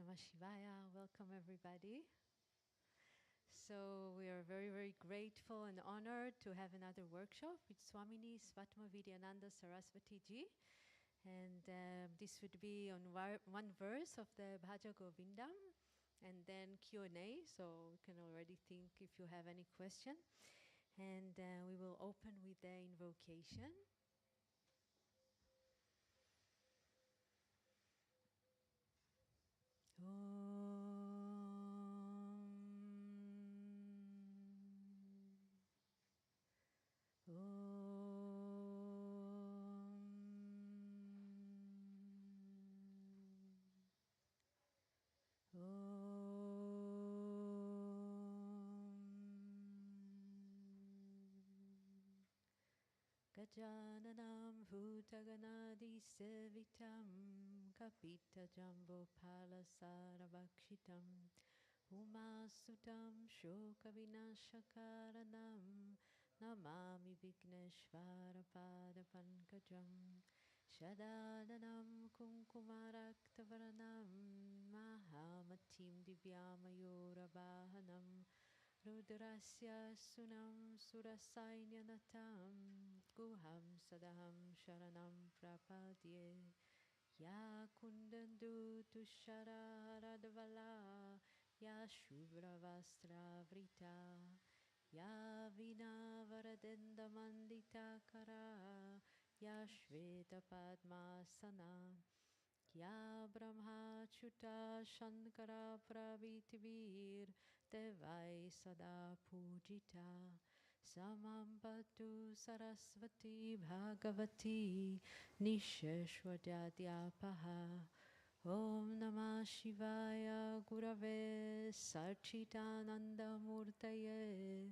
Namah Shivaya. Welcome everybody. So we are very, very grateful and honored to have another workshop with Swamini Svatmavidyananda Saraswati ji. And this would be on one verse of the Bhaja Govindam and then Q&A. So you can already think if you have any question. And we will open with the invocation. Gajananam bhutaganadi sevitam kapita jambo palasaravakshitam umasutam shokavinashakaranam namami vigneshvara padapankajam shadadanam kunkumaraktavaranam mahamatim divyamayorabahanam Rudrasya sunam surasainanatam guham sadaham sharanam prapadye ya kundandu tushararadvala ya shubravastra vrita ya vina varadendamandita kara ya shveta padmasana Ya Brahmachuta Shankara Pravitivir Devai Sada Pujita Samampatu Saraswati Bhagavati Nisheshwadadyapaha Om Namah Shivaya Gurave Sarchitananda Murtaye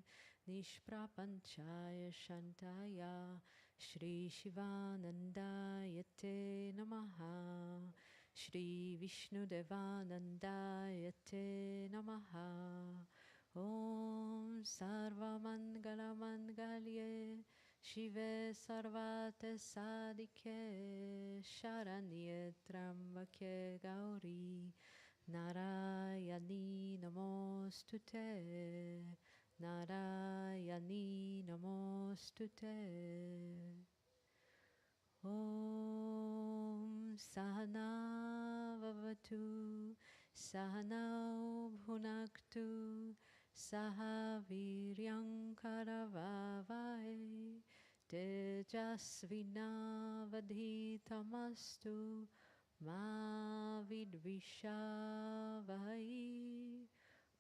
Nishprapanchaya Shantaya Shri Shivananda Yate Namaha Shri Vishnu Devananda Yate Namaha Om Sarva Mangala Mangalye Shive Sarvate Sadike Sharanye Trambake Gauri Narayani Namostute Narayani Namostute Om Sahana Vavatu Sahanau Bhunaktu Saha Viryam Karavavai Tejasvinavadhitamastu Ma Vidvishavai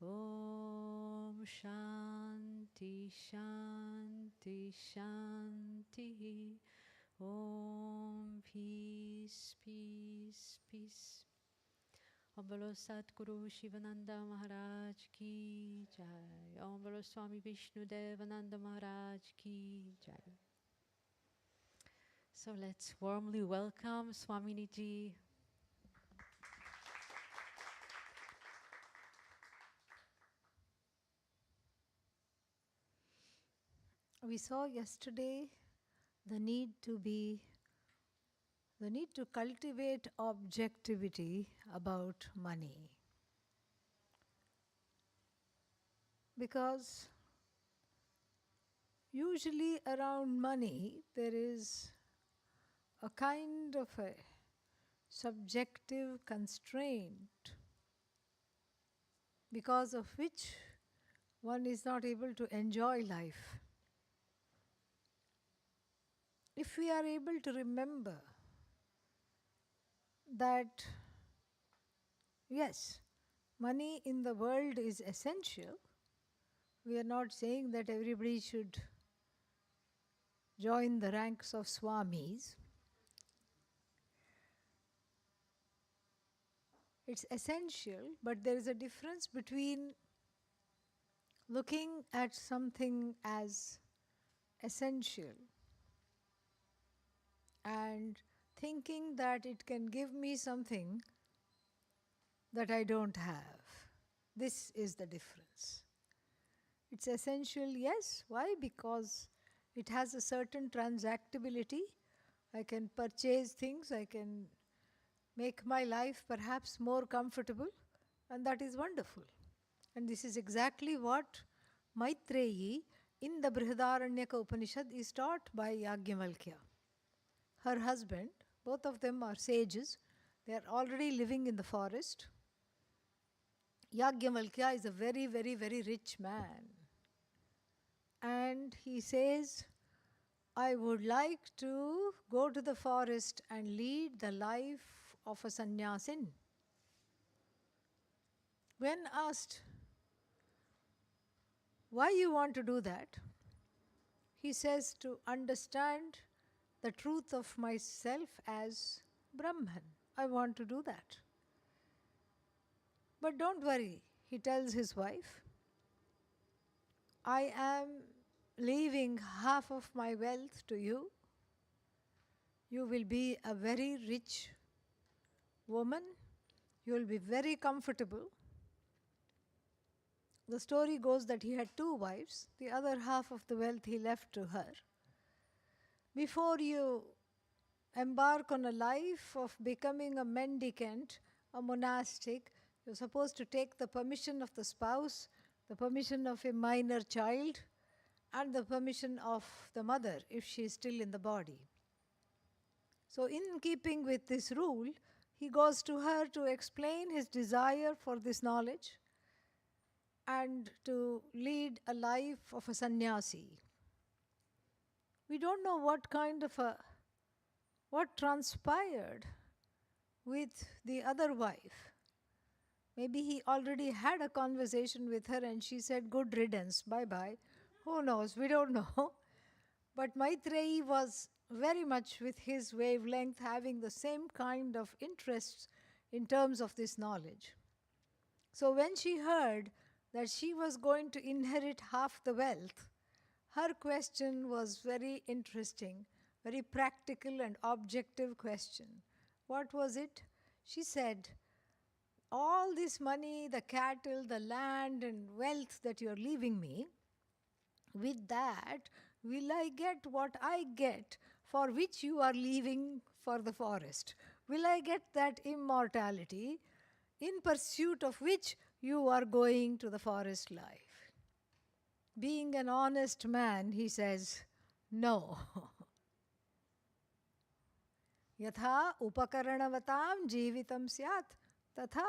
Om Shanti Shanti Shanti Om Peace Peace Peace Om Bolo Satguru Shivananda Maharaj Ki Jai. Om Bolo Swami Vishnu Devananda Maharaj Ki Jai. So let's warmly welcome Swamini ji. We saw yesterday the need to cultivate objectivity about money. Because usually around money there is a kind of a subjective constraint because of which one is not able to enjoy life. If we are able to remember that, yes, money in the world is essential, we are not saying that everybody should join the ranks of swamis. It's essential, but there is a difference between looking at something as essential and thinking that it can give me something that I don't have. This is the difference. It's essential, yes. Why? Because it has a certain transactability. I can purchase things, I can make my life perhaps more comfortable, and that is wonderful. And this is exactly what Maitreyi in the Brihadaranyaka Upanishad is taught by Yajnavalkya. Her husband, both of them are sages, they are already living in the forest. Yajnavalkya is a very, very, very rich man. And he says, I would like to go to the forest and lead the life of a sannyasin. When asked, why you want to do that? He says, to understand the truth of myself as Brahman. I want to do that. But don't worry, he tells his wife, I am leaving half of my wealth to you. You will be a very rich woman. You will be very comfortable. The story goes that he had 2 wives. The other half of the wealth he left to her. Before you embark on a life of becoming a mendicant, a monastic, you're supposed to take the permission of the spouse, the permission of a minor child, and the permission of the mother if she is still in the body. So in keeping with this rule, he goes to her to explain his desire for this knowledge and to lead a life of a sannyasi. We don't know what transpired with the other wife. Maybe he already had a conversation with her and she said, good riddance, bye-bye. Who knows? We don't know. But Maitreyi was very much with his wavelength, having the same kind of interests in terms of this knowledge. So when she heard that she was going to inherit half the wealth, her question was very interesting, very practical and objective question. What was it? She said, all this money, the cattle, the land and wealth that you're leaving me, with that, will I get what I get for which you are leaving for the forest? Will I get that immortality in pursuit of which you are going to the forest life? Being an honest man, he says, no. Yatha upakaranavattam jivitam syat tatha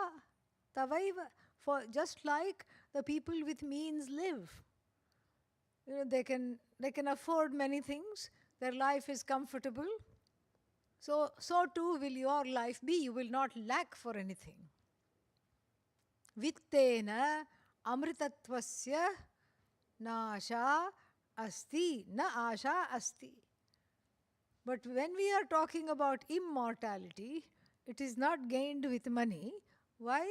tavaiva. For just like the people with means live. They can afford many things. Their life is comfortable. So too will your life be. You will not lack for anything. Vittena amritatvasya na asha asti, na asha asti. But when we are talking about immortality, it is not gained with money. Why?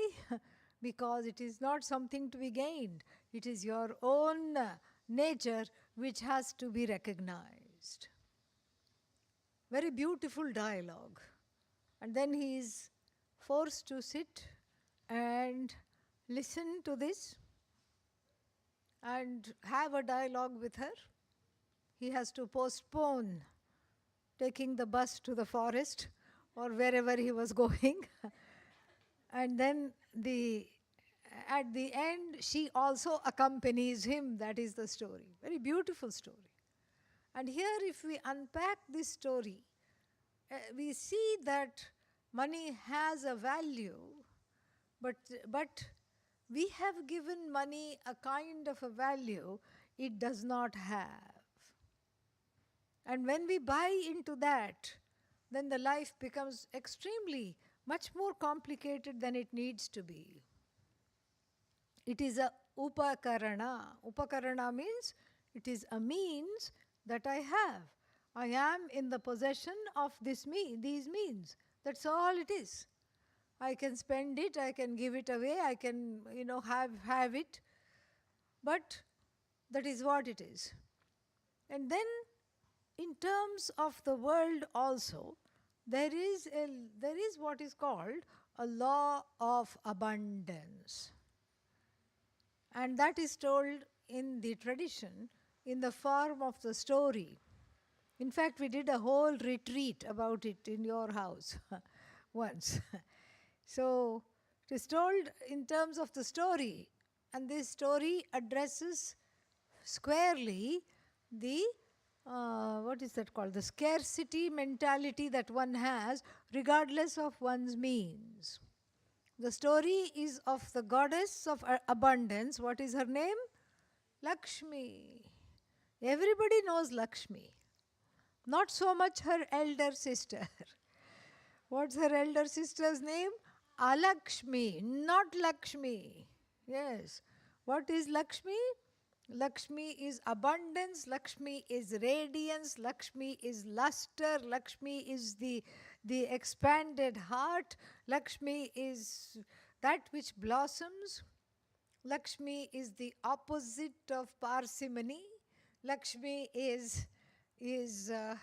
Because it is not something to be gained. It is your own nature which has to be recognized. Very beautiful dialogue. And then he is forced to sit and listen to this and have a dialogue with her. He has to postpone taking the bus to the forest or wherever he was going. And then at the end, she also accompanies him. That is the story. Very beautiful story. And here, if we unpack this story, we see that money has a value, but we have given money a kind of a value it does not have. And when we buy into that, then the life becomes extremely, much more complicated than it needs to be. It is a upakarana. Upakarana means it is a means that I have. I am in the possession of these means. That's all it is. I can spend it, I can give it away, I can, have it. But that is what it is. And then in terms of the world also, there is what is called a law of abundance. And that is told in the tradition in the form of the story. In fact, we did a whole retreat about it in your house. once. So it is told in terms of the story, and this story addresses squarely the what is that called? The scarcity mentality that one has regardless of one's means. The story is of the goddess of abundance. What is her name? Lakshmi. Everybody knows Lakshmi. Not so much her elder sister. What's her elder sister's name? Alakshmi, not Lakshmi. Yes. What is Lakshmi? Lakshmi is abundance, Lakshmi is radiance, Lakshmi is luster, Lakshmi is the expanded heart, Lakshmi is that which blossoms, Lakshmi is the opposite of parsimony, Lakshmi is the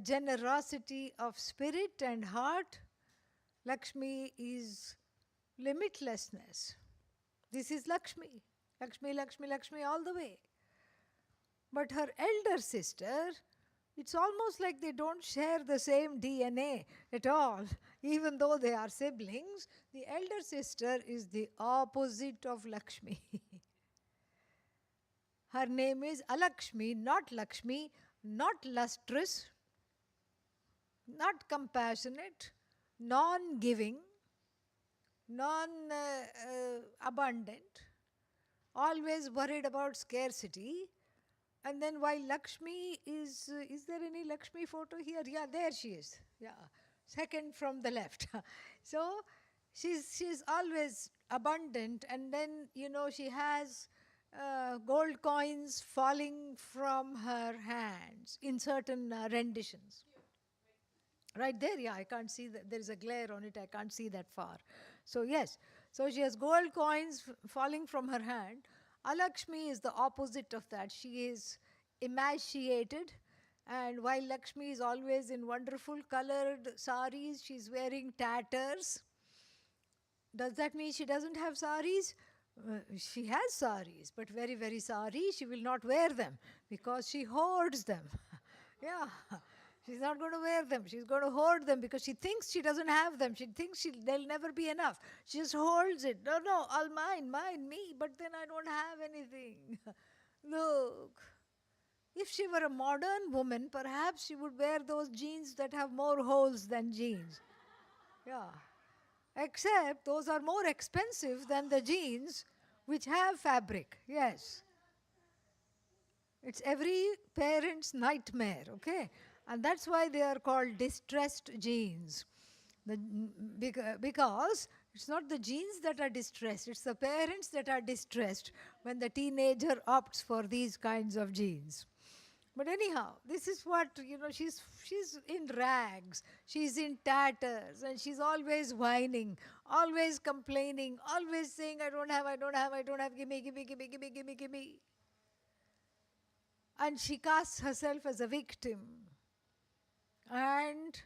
generosity of spirit and heart, Lakshmi is limitlessness. This is Lakshmi. Lakshmi, Lakshmi, Lakshmi all the way. But her elder sister, it's almost like they don't share the same DNA at all. Even though they are siblings, the elder sister is the opposite of Lakshmi. Her name is Alakshmi, not Lakshmi, not lustrous, not compassionate, non-giving, non-abundant, always worried about scarcity. And then while Lakshmi is there any Lakshmi photo here? Yeah, there she is. Yeah, second from the left. So she's always abundant, and then she has gold coins falling from her hands in certain renditions. Right there, yeah, I can't see that. There is a glare on it, I can't see that far. So yes, so she has gold coins falling from her hand. Alakshmi is the opposite of that. She is emaciated, and while Lakshmi is always in wonderful colored saris, she's wearing tatters. Does that mean she doesn't have saris? She has saris, but very, very sorry, she will not wear them because she hoards them. Yeah. She's not going to wear them. She's going to hoard them because she thinks she doesn't have them. She thinks they'll never be enough. She just holds it. No, all mine, me. But then I don't have anything. Look, if she were a modern woman, perhaps she would wear those jeans that have more holes than jeans. Yeah. Except those are more expensive than the jeans which have fabric. Yes. It's every parent's nightmare, okay? And that's why they are called distressed genes. Because it's not the genes that are distressed, it's the parents that are distressed when the teenager opts for these kinds of genes. But anyhow, this is what, she's in rags, she's in tatters, and she's always whining, always complaining, always saying, I don't have, give me. And she casts herself as a victim. And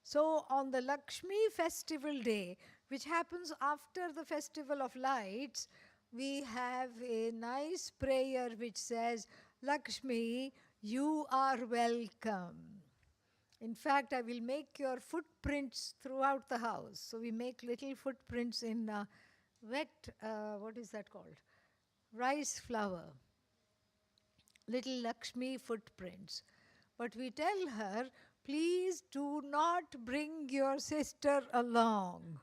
so on the Lakshmi festival day, which happens after the festival of lights, we have a nice prayer which says, Lakshmi, you are welcome. In fact, I will make your footprints throughout the house. So we make little footprints in wet, what is that called? Rice flour. Little Lakshmi footprints. But we tell her, please do not bring your sister along.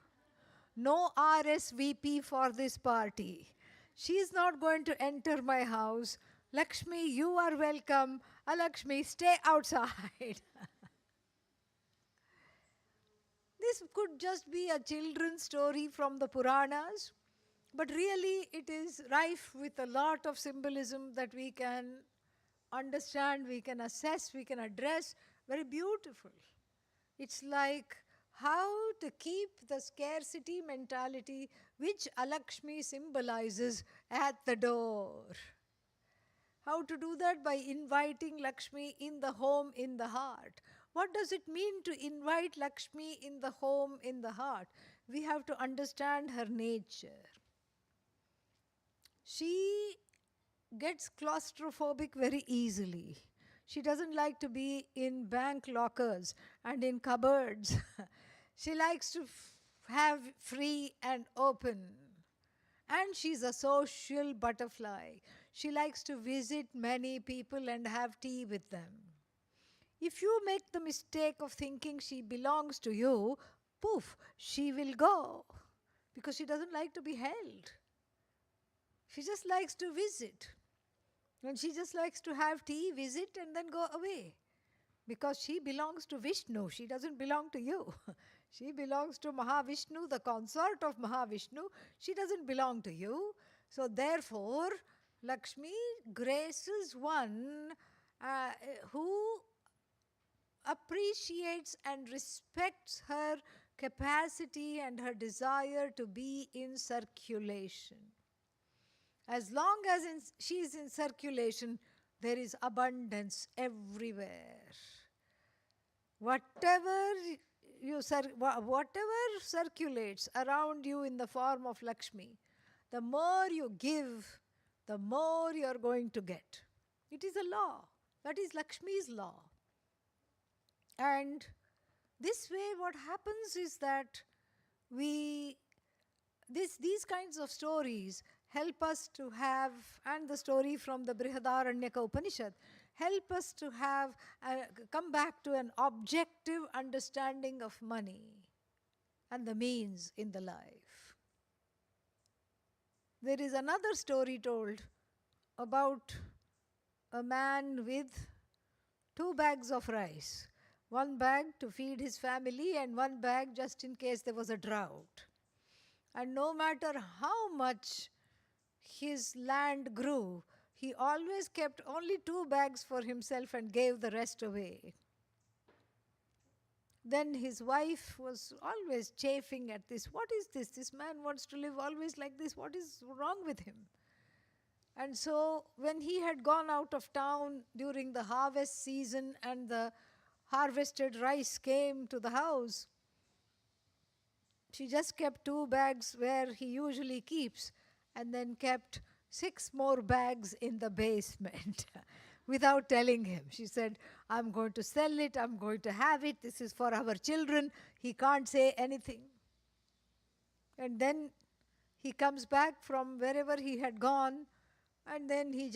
No RSVP for this party. She is not going to enter my house. Lakshmi, you are welcome. Lakshmi, stay outside. This could just be a children's story from the Puranas, but really it is rife with a lot of symbolism that we can understand, we can assess, we can address. Very beautiful. It's like how to keep the scarcity mentality which Alakshmi symbolizes at the door. How to do that? By inviting Lakshmi in the home, in the heart. What does it mean to invite Lakshmi in the home, in the heart? We have to understand her nature. She gets claustrophobic very easily. She doesn't like to be in bank lockers and in cupboards. She likes to have free and open. And she's a social butterfly. She likes to visit many people and have tea with them. If you make the mistake of thinking she belongs to you, poof, she will go. Because she doesn't like to be held. She just likes to visit. And she just likes to have tea, visit, and then go away. Because she belongs to Vishnu. She doesn't belong to you. She belongs to Mahavishnu, the consort of Mahavishnu. She doesn't belong to you. So therefore, Lakshmi graces one who appreciates and respects her capacity and her desire to be in circulation. As long as she is in circulation, there is abundance everywhere. Whatever circulates around you in the form of Lakshmi, the more you give, the more you are going to get. It is a law. That is Lakshmi's law. And this way what happens is that these kinds of stories help us to have, and the story from the Brihadaranyaka Upanishad, help us to have, come back to an objective understanding of money and the means in the life. There is another story told about a man with 2 bags of rice. 1 bag to feed his family and 1 bag just in case there was a drought. And no matter how much his land grew, he always kept only 2 bags for himself and gave the rest away. Then his wife was always chafing at this. What is this? This man wants to live always like this. What is wrong with him? And so when he had gone out of town during the harvest season and the harvested rice came to the house, she just kept 2 bags where he usually keeps and then kept 6 more bags in the basement without telling him. She said, I'm going to sell it, I'm going to have it, this is for our children. He can't say anything. And then he comes back from wherever he had gone, and then he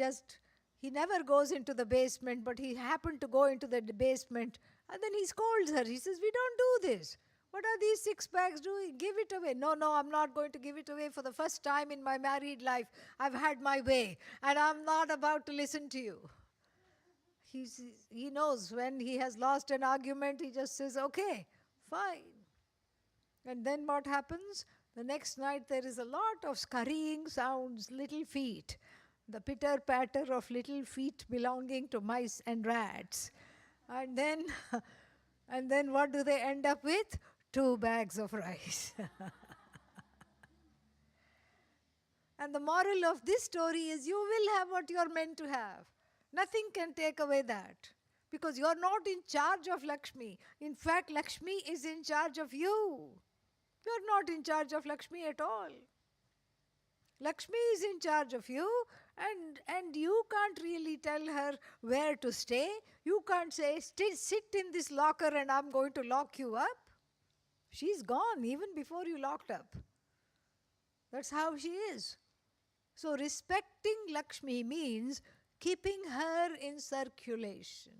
never goes into the basement, but he happened to go into the basement, and then he scolds her. He says, we don't do this. What are these 6 bags doing? Give it away. No, I'm not going to give it away. For the first time in my married life, I've had my way, and I'm not about to listen to you. He knows when he has lost an argument, he just says, okay, fine. And then what happens? The next night there is a lot of scurrying sounds, little feet. The pitter-patter of little feet belonging to mice and rats. And then what do they end up with? 2 bags of rice. And the moral of this story is you will have what you are meant to have. Nothing can take away that. Because you are not in charge of Lakshmi. In fact, Lakshmi is in charge of you. You are not in charge of Lakshmi at all. Lakshmi is in charge of you, and you can't really tell her where to stay. You can't say, sit in this locker and I'm going to lock you up. She's gone even before you locked up. That's how she is. So respecting Lakshmi means keeping her in circulation.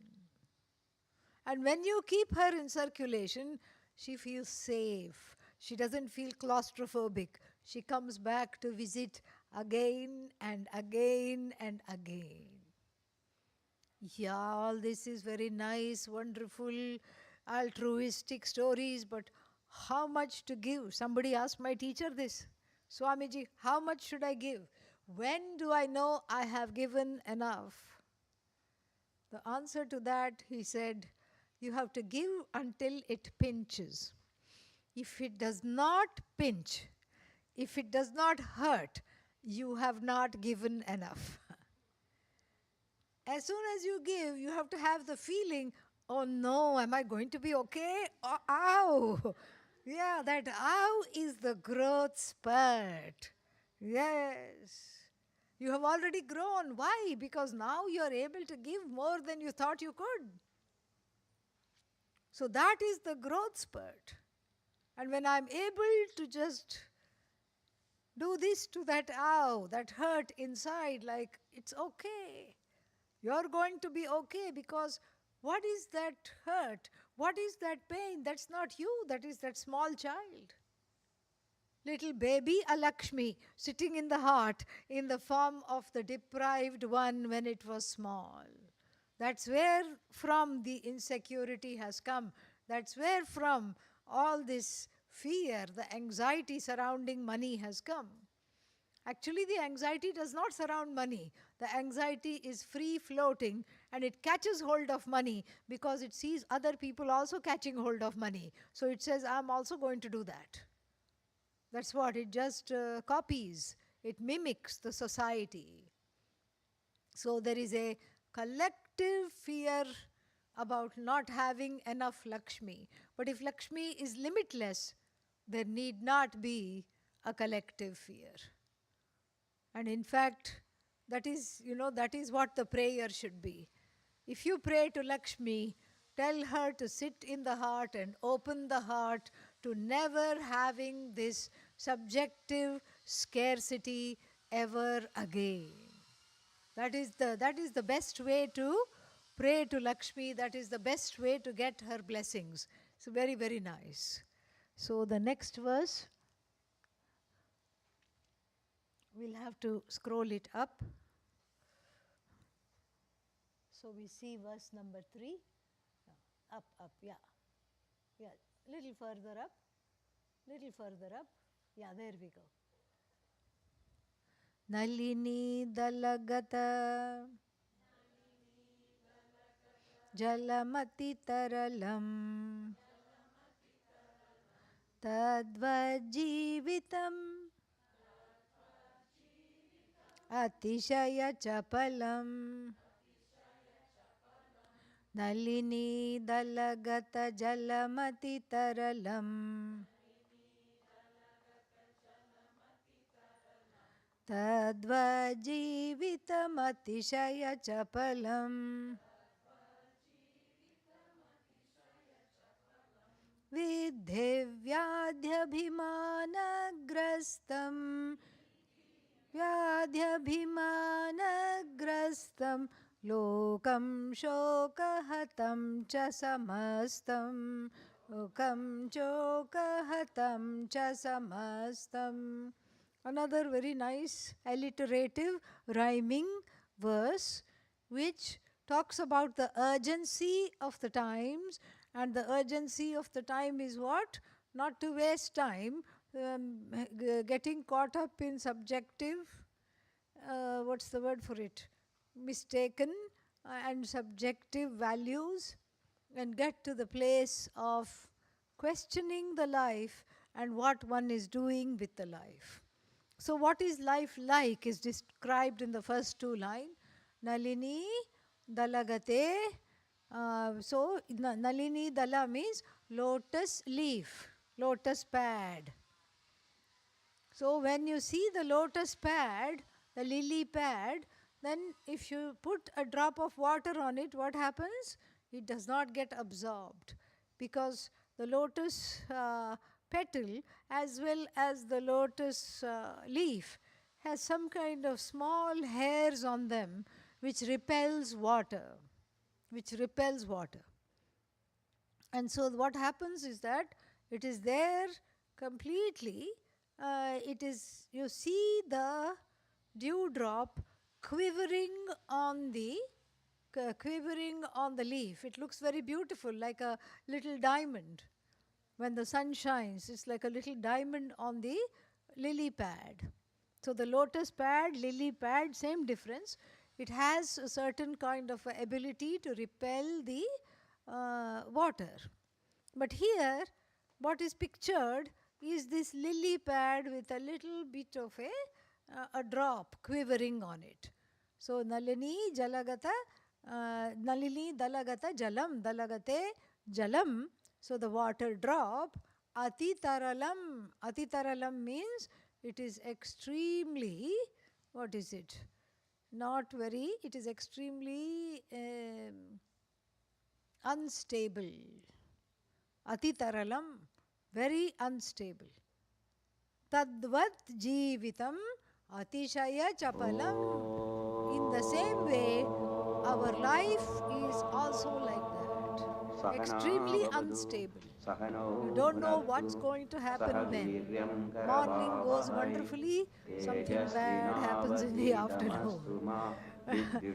And when you keep her in circulation, she feels safe. She doesn't feel claustrophobic. She comes back to visit again and again and again. Yeah, all this is very nice, wonderful, altruistic stories, but how much to give? Somebody asked my teacher this. Swamiji, how much should I give? When do I know I have given enough? The answer to that, he said, you have to give until it pinches. If it does not pinch, if it does not hurt, you have not given enough. As soon as you give, you have to have the feeling, oh no, am I going to be okay? Oh, ow! Yeah, that ow is the growth spurt. Yes. You have already grown. Why? Because now you are able to give more than you thought you could. So that is the growth spurt. And when I'm able to just do this to that ow, that hurt inside, like it's okay. You're going to be okay, because what is that hurt? What is that pain? That's not you, that is that small child. Little baby Alakshmi sitting in the heart in the form of the deprived one when it was small. That's where from the insecurity has come. That's where from all this fear, the anxiety surrounding money has come. Actually, the anxiety does not surround money. The anxiety is free floating and it catches hold of money because it sees other people also catching hold of money. So it says, I'm also going to do that. That's what it just copies. It mimics the society. So there is a collective fear about not having enough Lakshmi. But if Lakshmi is limitless, there need not be a collective fear. And in fact, that is what the prayer should be. If you pray to Lakshmi, tell her to sit in the heart and open the heart to never having this subjective scarcity ever again. That is the best way to pray to Lakshmi. That is the best way to get her blessings. So very, very nice. So the next verse, we'll have to scroll it up. So we see verse number 3. Up, yeah. Little further up. Yeah, there we go. Nalini dalagata jalamati taralam tadvajivitam atishaya chapalam. Nalini dalagata jalamati taralam tadvajivitam chapalam vidhevyadhyabhimanagrastam vyadhyabhimanagrastam lokam shokahatam cha samastam lokam shokahatam cha samastam. Another very nice alliterative rhyming verse which talks about the urgency of the times, and the urgency of the time is what? Not to waste time getting caught up in subjective, what's the word for it? Mistaken and subjective values, and get to the place of questioning the life and what one is doing with the life. So what is life like is described in the first two lines. Nalini dalagate. So Nalini dala means lotus leaf, lotus pad. So when you see the lotus pad, the lily pad, then if you put a drop of water on it, what happens? It does not get absorbed, because the lotus petal as well as the lotus leaf has some kind of small hairs on them which repels water. And so what happens is that it is there completely. You see the dewdrop quivering on the leaf. It looks very beautiful, like a little diamond. When the sun shines, it's like a little diamond on the lily pad. So the lotus pad, lily pad, same difference. It has a certain kind of ability to repel the water. But here, what is pictured is this lily pad with a little bit of a drop quivering on it. So Nalini dalagata jalam, dalagate jalam. So the water drop, atitaralam. Atitaralam means it is extremely, what is it? It is extremely unstable. Atitaralam. very unstable. Tadvat jivitam atishaya chapalam. In the same way, our life is also like that, extremely unstable. You don't know what's going to happen when. Morning goes wonderfully, something bad happens in the afternoon.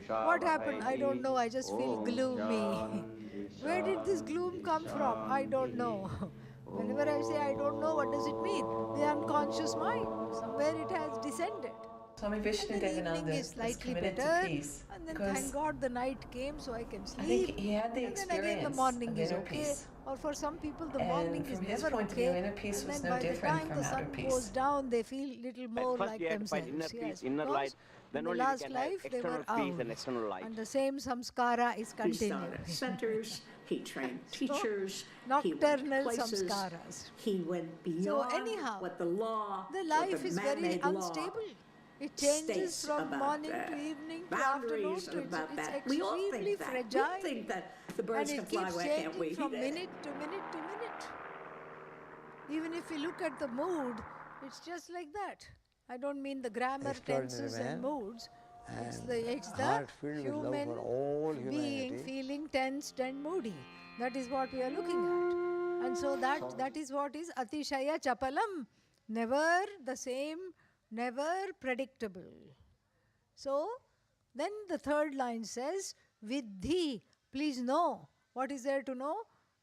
What happened? I don't know. I just feel gloomy. Where did this gloom come from? I don't know. Whenever I say I don't know, what does it mean? The unconscious mind. Somewhere it has descended. Swami And then the evening Devananda is slightly committed better. to peace. And then thank God the night came so I can I sleep. think he had the And then again the experience morning of is inner okay. peace. Or for some people the And morning is from his never point of view, okay. inner peace And was then no by the different time from the outer sun peace. goes down, they feel little more first like you have to find themselves. inner peace, Yes, inner because light, in then the only we last can have life they external were peace out. and external light. And the same samskara is He continuing. started centers, he trained So, teachers, he nocturnal went places, samskaras. he went beyond So anyhow, what the law, the what life the is very man-made law unstable. It changes states from about morning to evening to afternoon boundaries to about it's that. We all extremely think that. fragile. We think that the And birds can it fly, keeps why can't we? changing from minute to minute to minute. Even if you look at the mood, it's just like that. I don't mean the grammar, tenses and moods. It's the human being feeling tensed and moody. That is what we are looking at. And so that is what is atishaya chapalam. Never the same, never predictable. So then the third line says, Vidhi, please know. What is there to know?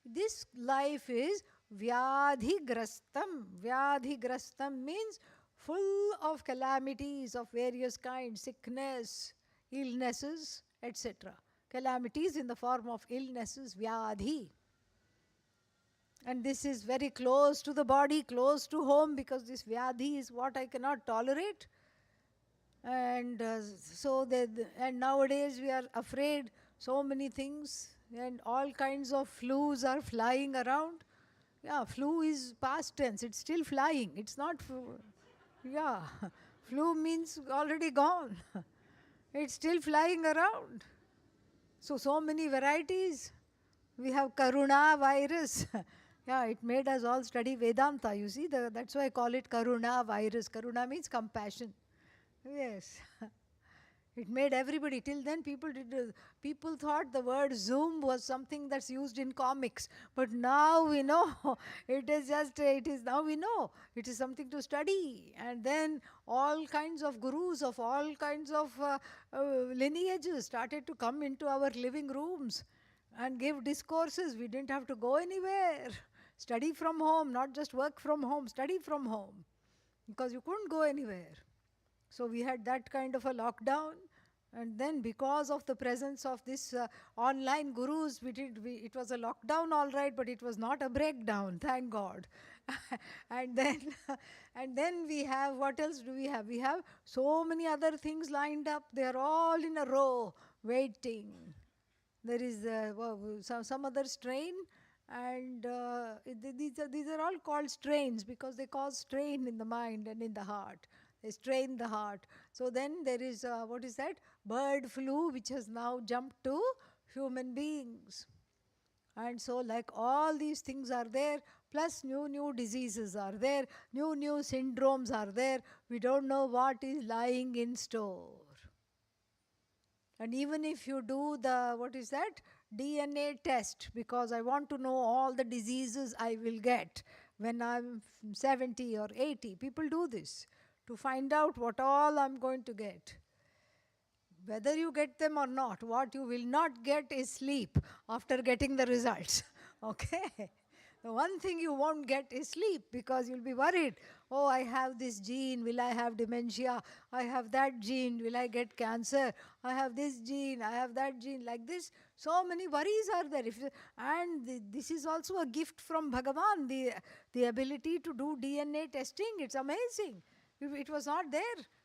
This life is vyadhigrastam. Vyadhigrastam means full of calamities of various kinds, sickness, illnesses, etc. Calamities in the form of illnesses, vyadhi. And this is very close to the body, close to home, because this vyadhi is what I cannot tolerate. And and nowadays we are afraid so many things, and all kinds of flus are flying around. Yeah, flu is past tense, it's still flying. It's not, yeah, flu means already gone. It's still flying around. So many varieties. We have Karuna virus. Yeah, it made us all study Vedanta. You see, that's why I call it Karuna virus. Karuna means compassion. Yes. It made everybody. Till then, people thought the word Zoom was something that's used in comics. But now we know now we know it is something to study. And then all kinds of gurus of all kinds of lineages started to come into our living rooms and give discourses. We didn't have to go anywhere. Study from home, not just work from home, study from home. Because you couldn't go anywhere. So we had that kind of a lockdown, and then because of the presence of this online gurus, it was a lockdown all right, but it was not a breakdown, thank God. and then we have, what else do we have? We have so many other things lined up. They are all in a row, waiting. There is some other strain, and these are all called strains because they cause strain in the mind and in the heart. They strain the heart. So then there is, what is that? Bird flu, which has now jumped to human beings. And so like all these things are there, plus new diseases are there, new syndromes are there. We don't know what is lying in store. And even if you do the, what is that? DNA test, because I want to know all the diseases I will get when I'm 70 or 80. People do this to find out what all I'm going to get. Whether you get them or not, what you will not get is sleep after getting the results. Okay? The one thing you won't get is sleep, because you'll be worried. Oh, I have this gene, will I have dementia? I have that gene, will I get cancer? I have this gene, I have that gene, like this. So many worries are there. This is also a gift from Bhagavan, the ability to do DNA testing. It's amazing. It was not there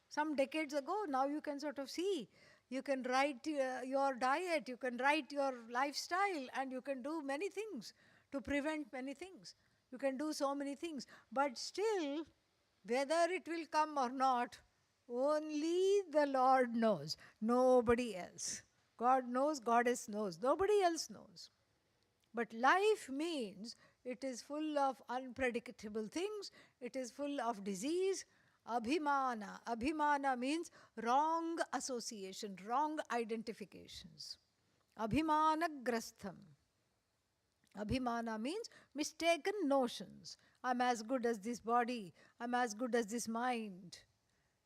some decades ago. Now you can sort of see. You can write your diet, you can write your lifestyle, and you can do many things to prevent many things. You can do so many things. But still, whether it will come or not, only the Lord knows. Nobody else. God knows, Goddess knows. Nobody else knows. But life means it is full of unpredictable things, it is full of disease. Abhimana. Abhimana means wrong association, wrong identifications. Abhimanagrastham. Abhimana means mistaken notions. I'm as good as this body, I'm as good as this mind,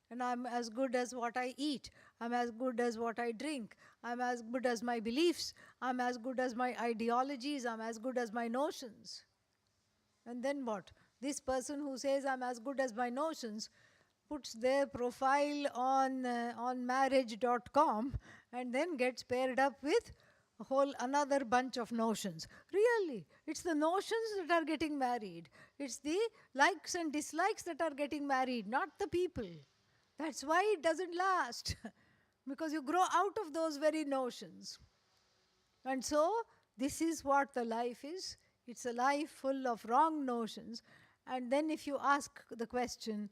and I'm as good as what I eat, I'm as good as what I drink, I'm as good as my beliefs, I'm as good as my ideologies, I'm as good as my notions. And then what? This person who says I'm as good as my notions puts their profile on marriage.com and then gets paired up with a whole another bunch of notions. Really, it's the notions that are getting married. It's the likes and dislikes that are getting married, not the people. That's why it doesn't last, because you grow out of those very notions. And so, this is what the life is. It's a life full of wrong notions. And then if you ask the question,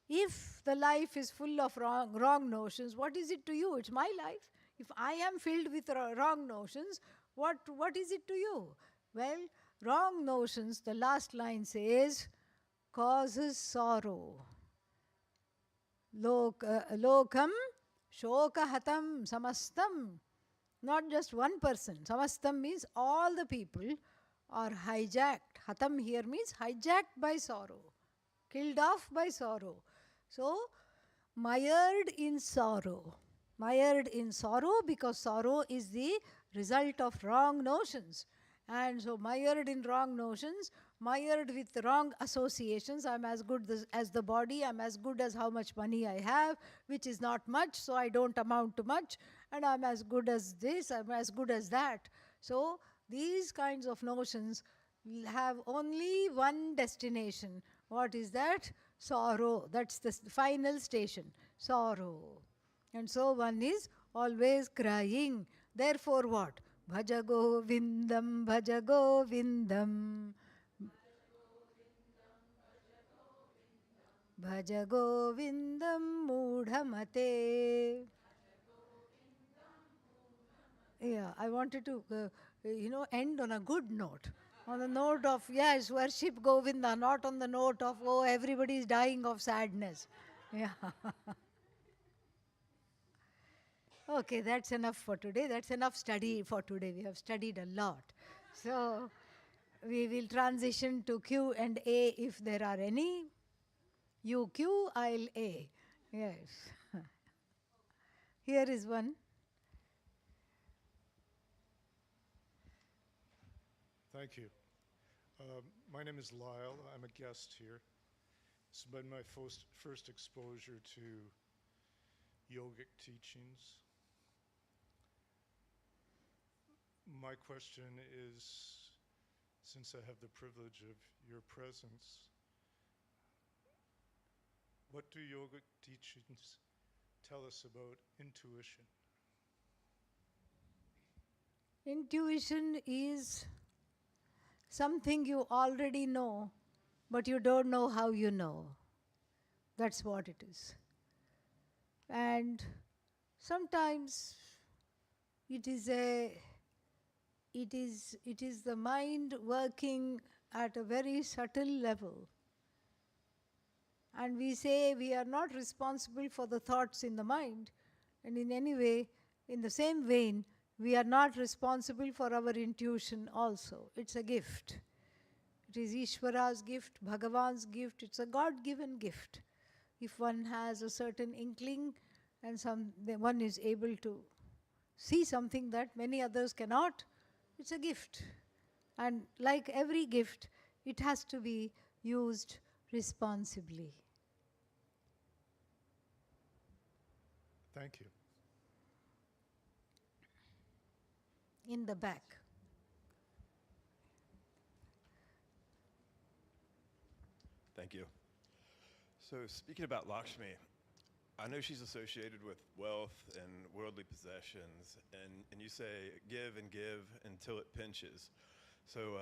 if the life is full of wrong notions, what is it to you? It's my life. If I am filled with wrong notions, what is it to you? Well, wrong notions, the last line says, causes sorrow. Lokam shokahatam samastam. Not just one person. Samastam means all the people are hijacked. Hatam here means hijacked by sorrow, killed off by sorrow. So, mired in sorrow. Mired in sorrow because sorrow is the result of wrong notions. And so, mired in wrong notions, mired with wrong associations. I'm as good as the body, I'm as good as how much money I have, which is not much, so I don't amount to much. And I'm as good as this, I'm as good as that. So, these kinds of notions have only one destination. What is that? Sorrow. That's the final station. Sorrow. And so one is always crying. Therefore what? Bhaja Govindam, Bhaja Govindam. Bhaja Govindam Mudhamate. Yeah, I wanted to, end on a good note. On the note of, yes, worship Govinda, not on the note of, oh, everybody is dying of sadness. Yeah. Okay, that's enough for today. That's enough study for today. We have studied a lot. So, we will transition to Q and A if there are any. You Q, I'll A. Yes. Here is one. Thank you. My name is Lyle. I'm a guest here. This has been my first exposure to yogic teachings. My question is, since I have the privilege of your presence, what do yogic teachings tell us about intuition? Intuition is something you already know, but you don't know how you know. That's what it is. And sometimes it is the mind working at a very subtle level. And we say we are not responsible for the thoughts in the mind, and in any way, in the same vein, we are not responsible for our intuition also. It's a gift. It is Ishvara's gift, Bhagavan's gift. It's a God-given gift. If one has a certain inkling and one is able to see something that many others cannot, it's a gift. And like every gift, it has to be used responsibly. Thank you. In the back. Thank you. So speaking about Lakshmi, I know she's associated with wealth and worldly possessions, and you say give and give until it pinches. So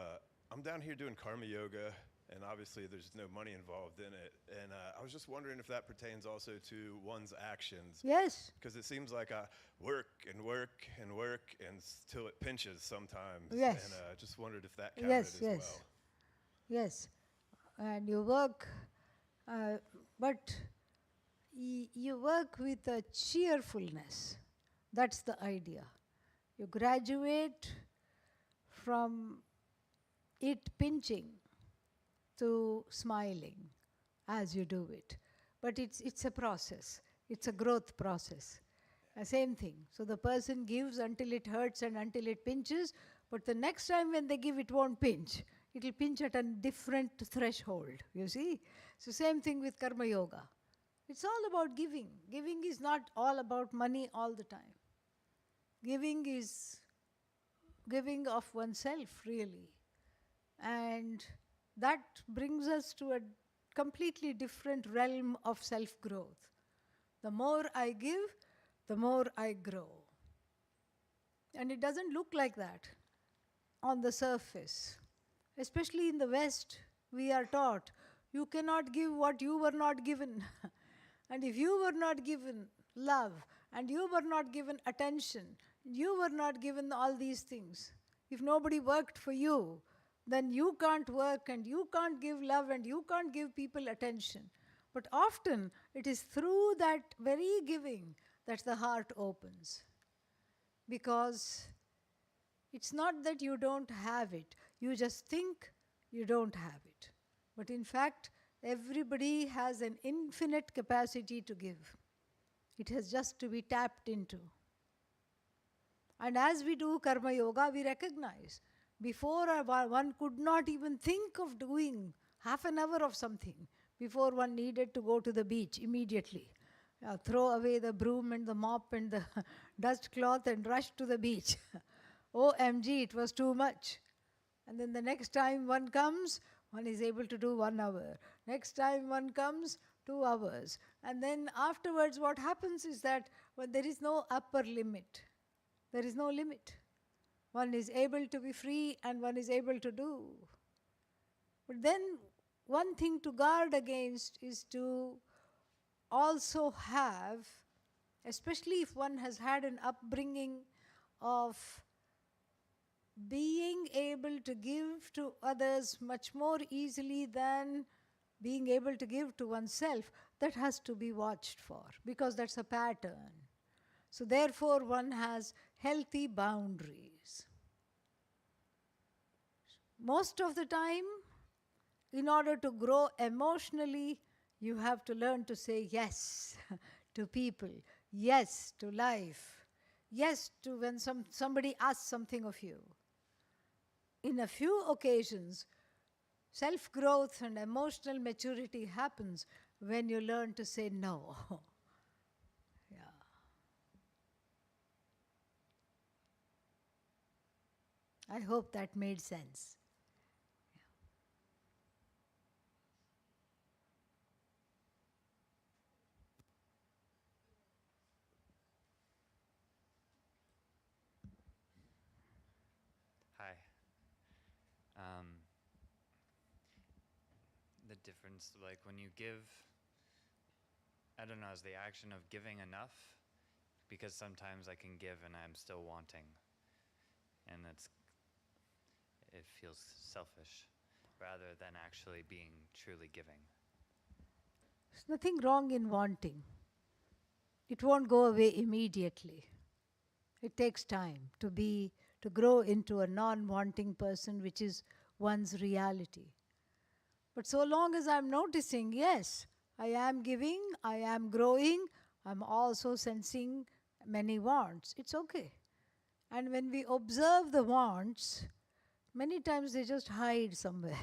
I'm down here doing karma yoga, and obviously there's no money involved in it. And I was just wondering if that pertains also to one's actions. Yes. Because it seems like I work and work and work until it pinches sometimes. Yes. And I just wondered if that counted as well. Yes, and you work, but you work with a cheerfulness. That's the idea. You graduate from it pinching to smiling as you do it. But it's a process. It's a growth process. Same thing. So the person gives until it hurts and until it pinches, but the next time when they give, it won't pinch. It will pinch at a different threshold, you see. So same thing with Karma Yoga. It's all about giving. Giving is not all about money all the time. Giving is giving of oneself, really. And that brings us to a completely different realm of self-growth. The more I give, the more I grow. And it doesn't look like that on the surface. Especially in the West, we are taught, you cannot give what you were not given. And if you were not given love, and you were not given attention, you were not given all these things, if nobody worked for you, then you can't work and you can't give love and you can't give people attention. But often it is through that very giving that the heart opens. Because it's not that you don't have it, you just think you don't have it. But in fact, everybody has an infinite capacity to give. It has just to be tapped into. And as we do Karma Yoga, we recognize before one could not even think of doing half an hour of something. Before one needed to go to the beach immediately. Throw away the broom and the mop and the dust cloth and rush to the beach. OMG, it was too much. And then the next time one comes, one is able to do 1 hour. Next time one comes, 2 hours. And then afterwards what happens is that when there is no upper limit, there is no limit. One is able to be free and one is able to do. But then one thing to guard against is to also have, especially if one has had an upbringing of being able to give to others much more easily than being able to give to oneself, that has to be watched for, because that's a pattern. So therefore one has healthy boundaries. Most of the time, in order to grow emotionally, you have to learn to say yes to people, yes to life, yes to when somebody asks something of you. In a few occasions, self-growth and emotional maturity happens when you learn to say no. Yeah. I hope that made sense. Hi. The difference, like when you give, I don't know, is the action of giving enough? Because sometimes I can give and I'm still wanting. And it feels selfish rather than actually being truly giving. There's nothing wrong in wanting. It won't go away immediately. It takes time to grow into a non-wanting person, which is one's reality. But so long as I'm noticing, yes, I am giving, I am growing, I'm also sensing many wants, it's okay. And when we observe the wants, many times they just hide somewhere.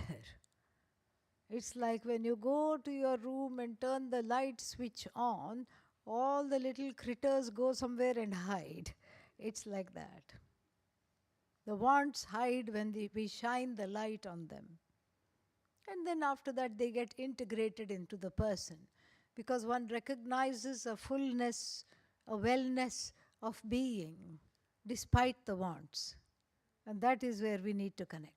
It's like when you go to your room and turn the light switch on, all the little critters go somewhere and hide. It's like that. The wants hide when we shine the light on them. And then after that they get integrated into the person, because one recognizes a fullness, a wellness of being despite the wants. And that is where we need to connect.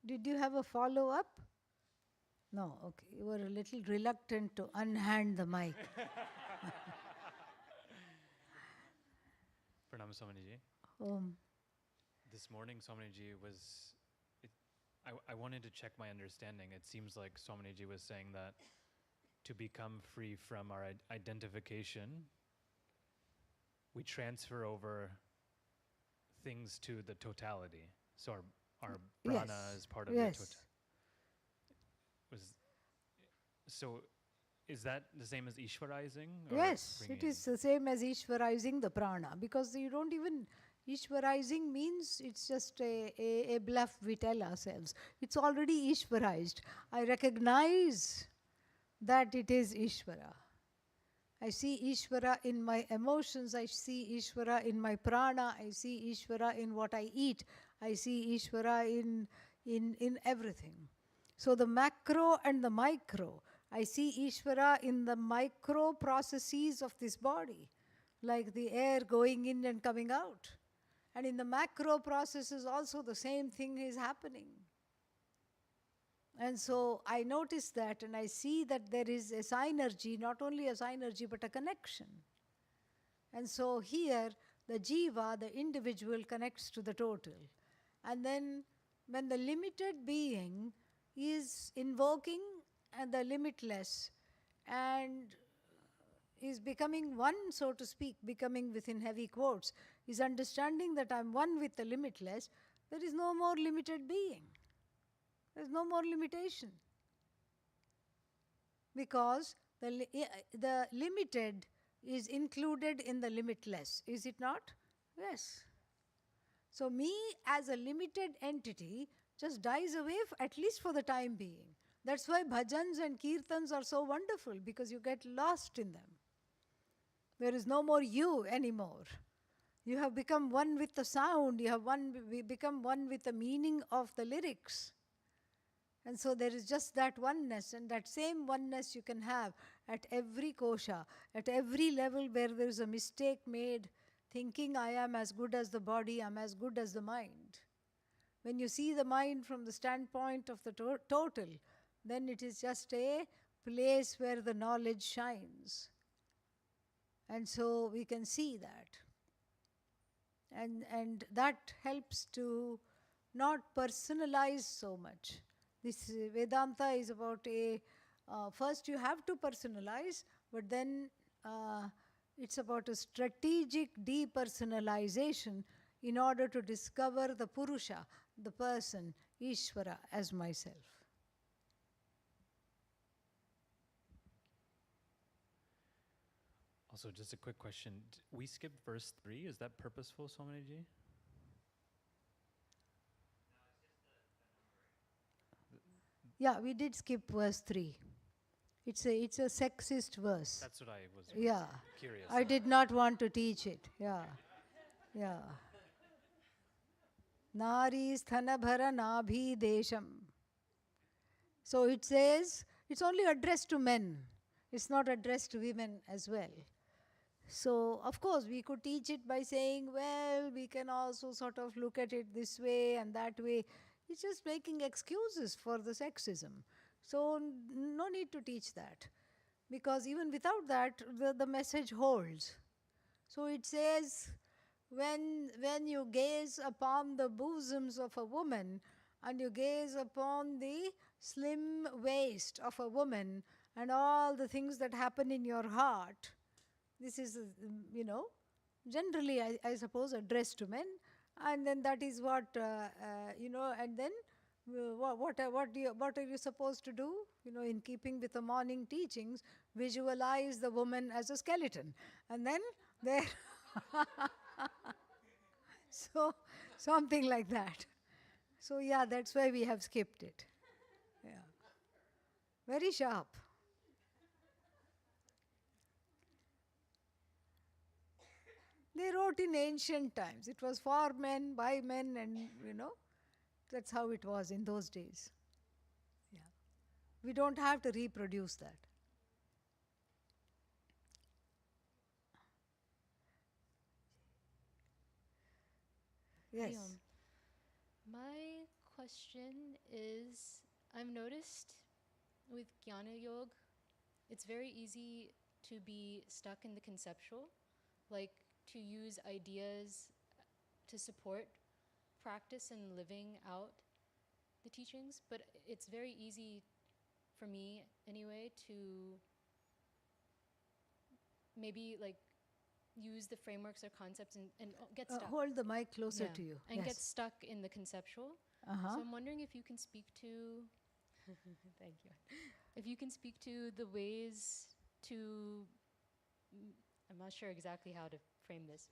Did you have a follow-up? No, okay. You were a little reluctant to unhand the mic. Pranam Swaminiji. Um, This morning, Swaminiji was. I wanted to check my understanding. It seems like Swaminiji was saying that to become free from our identification, we transfer over things to the totality. So our prana yes. is part of yes. the totality. So is that the same as Ishwarizing? or Yes, bringing it is the same as Ishwarizing the prana, because you don't even, Ishwarizing means it's just a bluff we tell ourselves. It's already Ishwarized. I recognize that it is Ishvara. I see Ishvara in my emotions, I see Ishvara in my prana, I see Ishvara in what I eat, I see Ishvara in everything. So the macro and the micro, I see Ishvara in the micro processes of this body, like the air going in and coming out. And in the macro processes also the same thing is happening. And so I notice that, and I see that there is a synergy, not only a synergy, but a connection. And so here, the jiva, the individual, connects to the total. And then when the limited being is invoking and the limitless and is becoming one, so to speak, becoming within heavy quotes, is understanding that I'm one with the limitless, there is no more limited being. There's no more limitation. Because the limited is included in the limitless, is it not? Yes. So me as a limited entity just dies away, at least for the time being. That's why bhajans and kirtans are so wonderful, because you get lost in them. There is no more you anymore. You have become one with the sound. You have become one with the meaning of the lyrics. And so there is just that oneness, and that same oneness you can have at every kosha, at every level where there is a mistake made, thinking I am as good as the body, I am as good as the mind. When you see the mind from the standpoint of the total, then it is just a place where the knowledge shines. And so we can see that. And that helps to not personalize so much. This Vedanta is about first you have to personalize, but then it's about a strategic depersonalization in order to discover the Purusha, the person, Ishvara, as myself. Also, just a quick question. We skipped verse 3. Is that purposeful, Swaminiji? Yeah, we did skip verse 3. It's a sexist verse. That's what I was curious I about. did not want to teach it. Yeah. Nari sthanabhara nabhi desham. So it says, it's only addressed to men. It's not addressed to women as well. So, of course, we could teach it by saying, well, we can also sort of look at it this way and that way. It's just making excuses for the sexism. So, no need to teach that. Because even without that, the message holds. So it says, when you gaze upon the bosoms of a woman and you gaze upon the slim waist of a woman and all the things that happen in your heart, this is, generally, I suppose, addressed to men. And then that is what, and then what are you supposed to do? In keeping with the morning teachings, visualize the woman as a skeleton. And then there, so something like that. So yeah, that's why we have skipped it. Yeah. Very sharp. They wrote in ancient times. It was for men, by men, and that's how it was in those days. Yeah. We don't have to reproduce that. Yes. My question is, I've noticed with Jnana Yoga, it's very easy to be stuck in the conceptual, like to use ideas to support practice and living out the teachings, but it's very easy for me anyway to maybe like use the frameworks or concepts and get stuck. Hold the mic closer to you. And yes. get stuck in the conceptual. Uh-huh. So I'm wondering if you can speak to, thank you, if you can speak to the ways to, I'm not sure exactly how to frame this,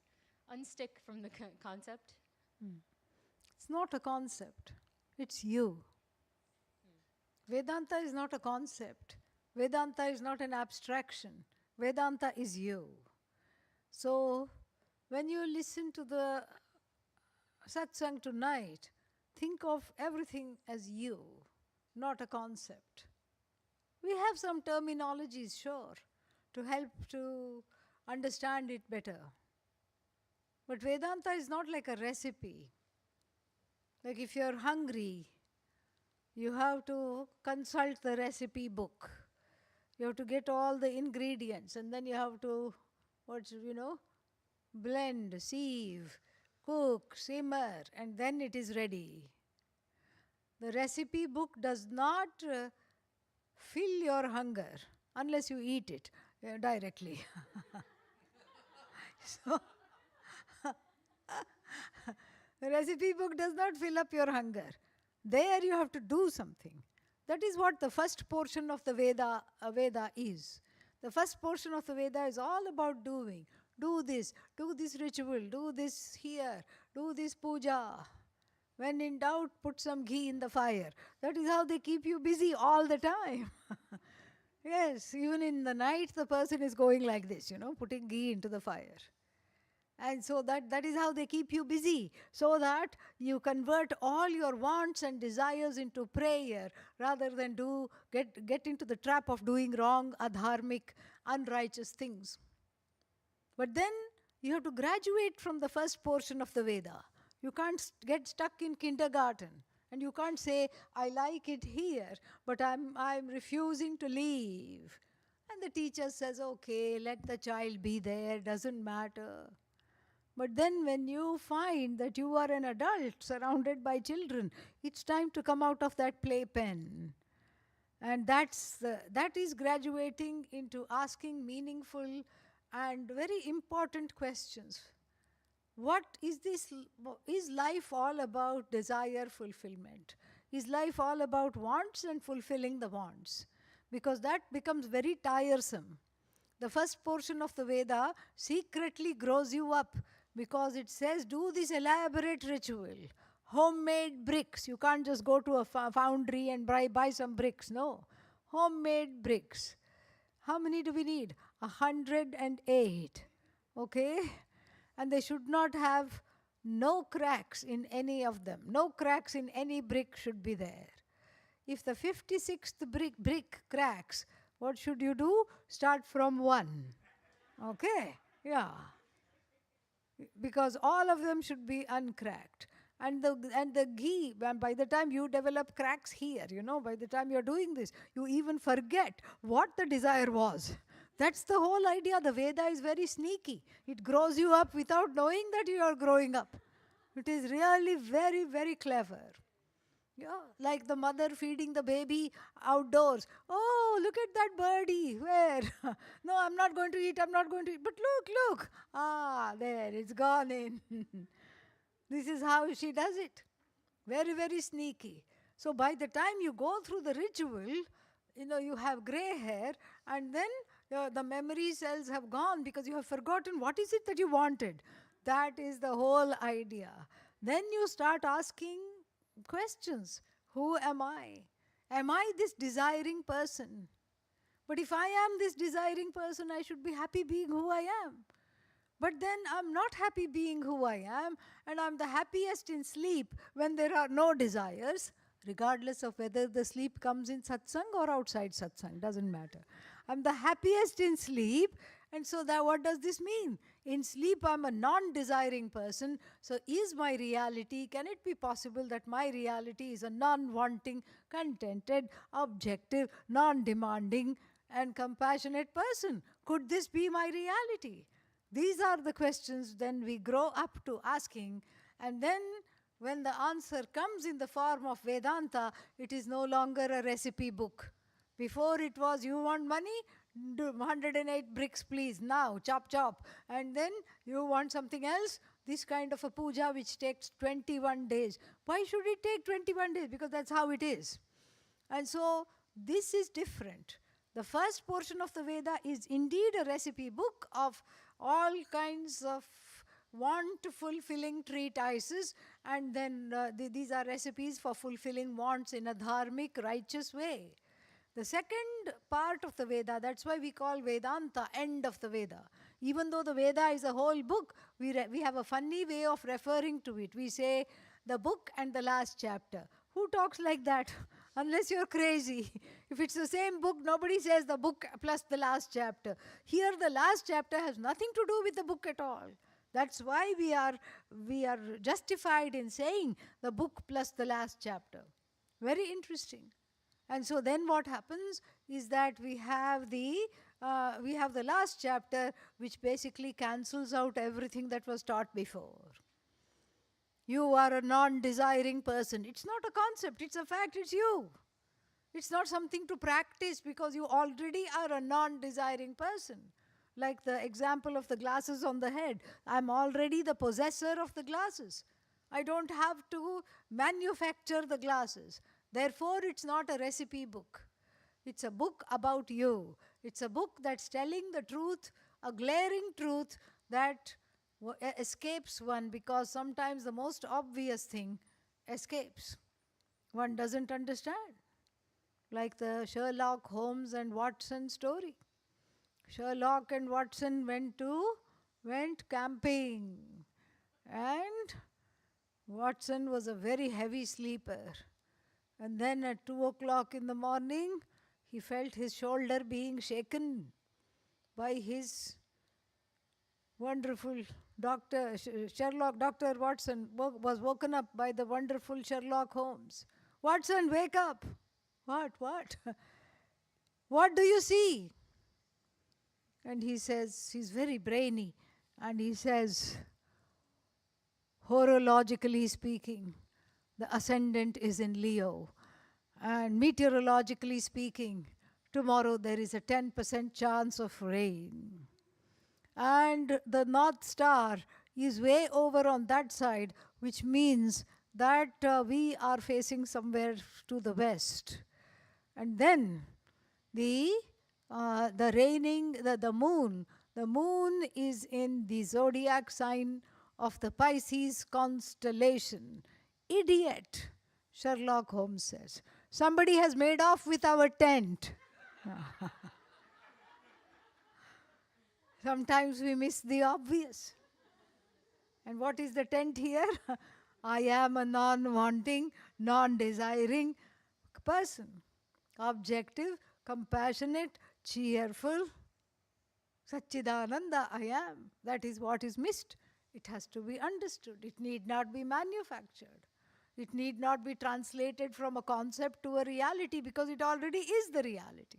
unstick from the concept. It's not a concept. It's you. Vedanta is not a concept. Vedanta is not an abstraction. Vedanta is you. So, when you listen to the satsang tonight, think of everything as you, not a concept. We have some terminologies, sure, to help to understand it better. But Vedanta is not like a recipe. Like if you're hungry, you have to consult the recipe book. You have to get all the ingredients, and then you have to, blend, sieve, cook, simmer, and then it is ready. The recipe book does not fill your hunger unless you eat it directly. So, the recipe book does not fill up your hunger. There you have to do something. That is what the first portion of the Veda is. The first portion of the Veda is all about doing. Do this ritual, do this here, do this puja. When in doubt, put some ghee in the fire. That is how they keep you busy all the time. Yes, even in the night, the person is going like this, putting ghee into the fire. And so that is how they keep you busy, so that you convert all your wants and desires into prayer, rather than get into the trap of doing wrong, adharmic, unrighteous things. But then you have to graduate from the first portion of the Veda. You can't get stuck in kindergarten, and you can't say, I like it here, but I'm refusing to leave. And the teacher says, okay, let the child be there, doesn't matter. But then when you find that you are an adult surrounded by children, it's time to come out of that playpen. And that is graduating into asking meaningful and very important questions. What is this? Is life all about desire fulfillment? Is life all about wants and fulfilling the wants? Because that becomes very tiresome. The first portion of the Veda secretly grows you up, because it says, do this elaborate ritual, homemade bricks. You can't just go to a foundry and buy some bricks. No, homemade bricks. How many do we need? 108. Okay? And they should not have no cracks in any of them. No cracks in any brick should be there. If the 56th brick cracks, what should you do? Start from 1. Okay? Yeah. Because all of them should be uncracked. And the ghee, by the time you develop cracks here, by the time you're doing this, you even forget what the desire was. That's the whole idea. The Veda is very sneaky. It grows you up without knowing that you are growing up. It is really very, very clever. Yeah, like the mother feeding the baby outdoors. Oh, look at that birdie. Where? No, I'm not going to eat. But look. Ah, there, it's gone in. This is how she does it. Very, very sneaky. So by the time you go through the ritual, you have gray hair, and then the memory cells have gone because you have forgotten what is it that you wanted. That is the whole idea. Then you start asking questions. Who am I? Am I this desiring person? But if I am this desiring person, I should be happy being who I am. But then I'm not happy being who I am, and I'm the happiest in sleep when there are no desires, regardless of whether the sleep comes in satsang or outside satsang, doesn't matter. I'm the happiest in sleep, And so that what does this mean? In sleep, I'm a non-desiring person. So is my reality, can it be possible that my reality is a non-wanting, contented, objective, non-demanding, and compassionate person? Could this be my reality? These are the questions then we grow up to asking. And then when the answer comes in the form of Vedanta, it is no longer a recipe book. Before it was, you want money? Do 108 bricks please, now, chop chop. And then you want something else? This kind of a puja which takes 21 days. Why should it take 21 days? Because that's how it is. And so this is different. The first portion of the Veda is indeed a recipe book of all kinds of want-fulfilling treatises, and then these are recipes for fulfilling wants in a dharmic, righteous way. The second part of the Veda, that's why we call Vedanta end of the Veda. Even though the Veda is a whole book, we have a funny way of referring to it. We say the book and the last chapter. Who talks like that? Unless you're crazy. If it's the same book, nobody says the book plus the last chapter. Here the last chapter has nothing to do with the book at all. That's why we are justified in saying the book plus the last chapter. Very interesting. And so then what happens is that we have the last chapter, which basically cancels out everything that was taught before. You are a non-desiring person. It's not a concept, it's a fact, it's you. It's not something to practice because you already are a non-desiring person. Like the example of the glasses on the head. I'm already the possessor of the glasses. I don't have to manufacture the glasses. Therefore, it's not a recipe book. It's a book about you. It's a book that's telling the truth, a glaring truth that escapes one, because sometimes the most obvious thing escapes. One doesn't understand. Like the Sherlock Holmes and Watson story. Sherlock and Watson went camping. And Watson was a very heavy sleeper. And then at 2 o'clock in the morning, he felt his shoulder being shaken by his wonderful doctor, Dr. Watson was woken up by the wonderful Sherlock Holmes. Watson, wake up. What? What do you see? And he says, he's very brainy, and he says, horologically speaking, the ascendant is in Leo. And meteorologically speaking, tomorrow there is a 10% chance of rain. And the North Star is way over on that side, which means that we are facing somewhere to the west. And then the moon is in the zodiac sign of the Pisces constellation. Idiot, Sherlock Holmes says. Somebody has made off with our tent. Sometimes we miss the obvious. And what is the tent here? I am a non-wanting, non-desiring person. Objective, compassionate, cheerful. Satchidananda, I am. That is what is missed. It has to be understood. It need not be manufactured. It need not be translated from a concept to a reality, because it already is the reality.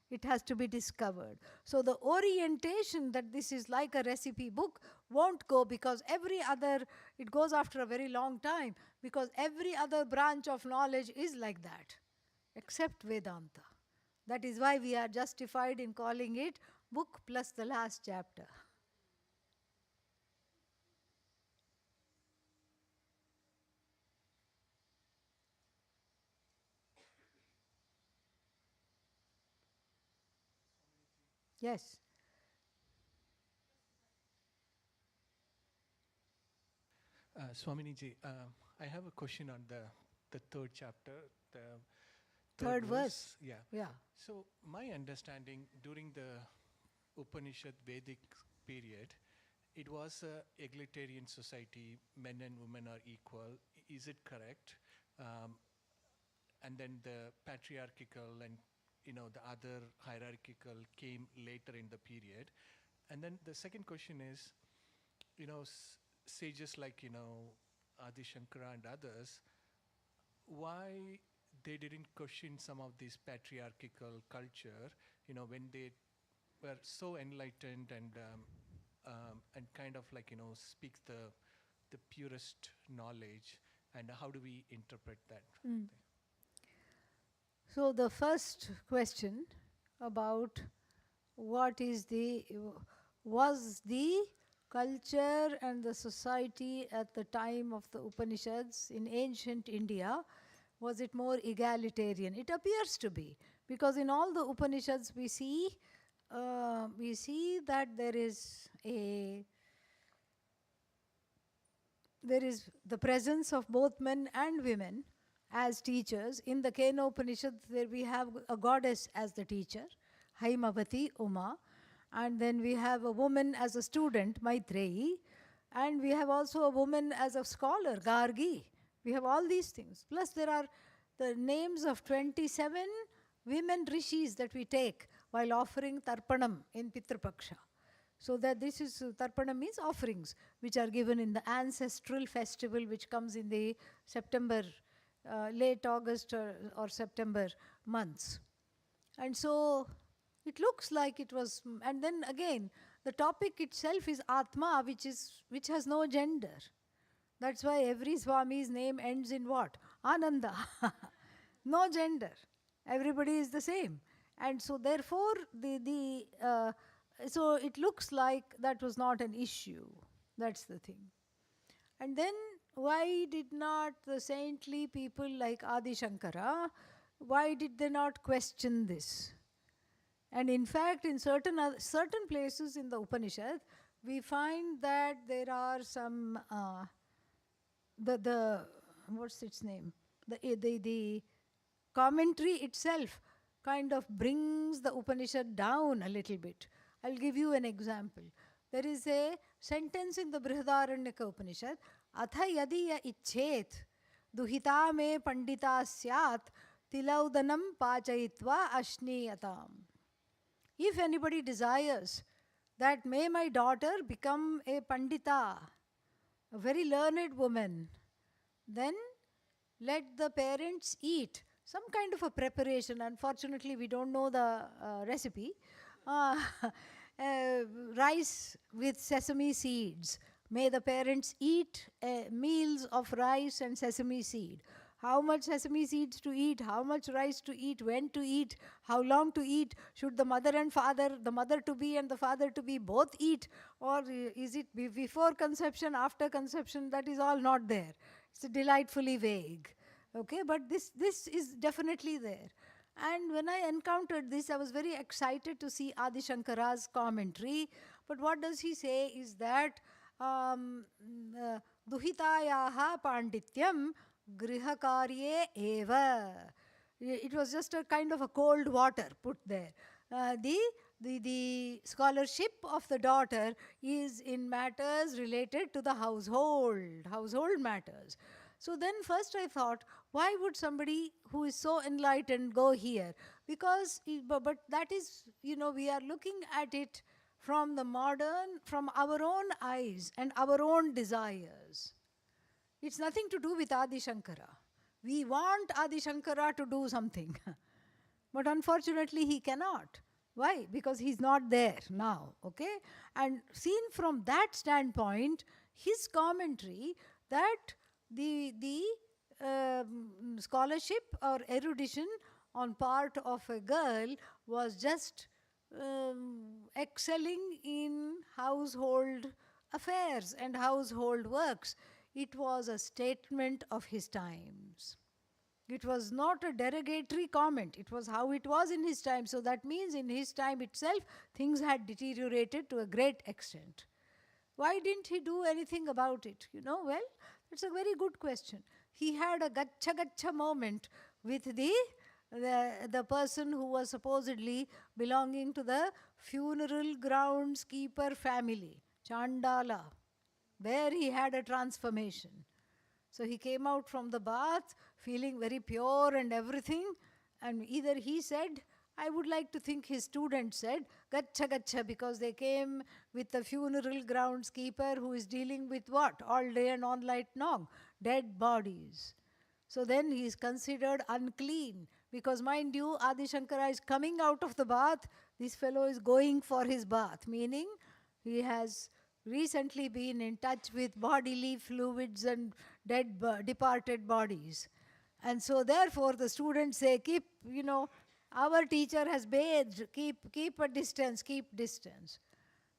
It has to be discovered. So the orientation that this is like a recipe book won't go, because it goes after a very long time, because every other branch of knowledge is like that, except Vedanta. That is why we are justified in calling it book plus the last chapter. Yes. Swamini ji, I have a question on the third chapter, the Third verse. Yeah. So my understanding during the Upanishad Vedic period, it was a egalitarian society. Men and women are equal. Is it correct? And then the patriarchal and the other hierarchical came later in the period. And then the second question is, sages like, Adi Shankara and others, why they didn't question some of this patriarchal culture, when they were so enlightened and kind of like, speak the purest knowledge, and how do we interpret that thing? So the first question about was the culture and the society at the time of the Upanishads in ancient India, was it more egalitarian? It appears to be, because in all the Upanishads we see that there is the presence of both men and women as teachers. In the Kena Upanishad, there we have a goddess as the teacher, Haimavati, Uma, and then we have a woman as a student, Maitreyi, and we have also a woman as a scholar, Gargi. We have all these things. Plus there are the names of 27 women rishis that we take while offering tarpanam in Pitrapaksha. So that this is, tarpanam means offerings, which are given in the ancestral festival which comes in the September, late August or September months. And so it looks like it was, and then again, the topic itself is Atma, which has no gender. That's why every Swami's name ends in what? Ananda. No gender. Everybody is the same. And so therefore, so it looks like that was not an issue. That's the thing. And then why did not the saintly people like Adi Shankara, why did they not question this? And in fact, in certain places in the Upanishad, we find that there are some, what's its name? The commentary itself kind of brings the Upanishad down a little bit. I'll give you an example. There is a sentence in the Brihadaranyaka Upanishad, Atha yadiya icchet duhita me pandita syat tilaudanam pachayitva ashniyatam. If anybody desires that may my daughter become a pandita, a very learned woman, then let the parents eat some kind of a preparation. Unfortunately, we don't know the recipe. Rice with sesame seeds. May the parents eat meals of rice and sesame seed. How much sesame seeds to eat, how much rice to eat, when to eat, how long to eat, should the mother and father, the mother to be and the father to be both eat, or is it before conception, after conception? That is all not there. It's delightfully vague. Okay, but this is definitely there. And when I encountered this, I was very excited to see Adi Shankara's commentary. But what does he say is that duhitayaha pandityam grihakarye eva. It was just a kind of a cold water put there. The scholarship of the daughter is in matters related to the household matters. So then first I thought, why would somebody who is so enlightened go here? Because, but that is, we are looking at it from from our own eyes and our own desires. It's nothing to do with Adi Shankara. We want Adi Shankara to do something. But unfortunately, he cannot. Why? Because he's not there now, okay? And seen from that standpoint, his commentary that the scholarship or erudition on part of a girl was just excelling in household affairs and household works. It was a statement of his times. It was not a derogatory comment. It was how it was in his time. So that means in his time itself, things had deteriorated to a great extent. Why didn't he do anything about it? Well, it's a very good question. He had a gacha moment with the person who was supposedly belonging to the funeral groundskeeper family, Chandala, where he had a transformation. So he came out from the bath feeling very pure and everything, and either he said, I would like to think his student said, Gacha Gacha, because they came with the funeral groundskeeper who is dealing with what? All day and all night long, dead bodies. So then he is considered unclean, because mind you, Adi Shankara is coming out of the bath, this fellow is going for his bath, meaning he has recently been in touch with bodily fluids and departed bodies. And so therefore the students say, keep, our teacher has bathed, keep a distance, keep distance.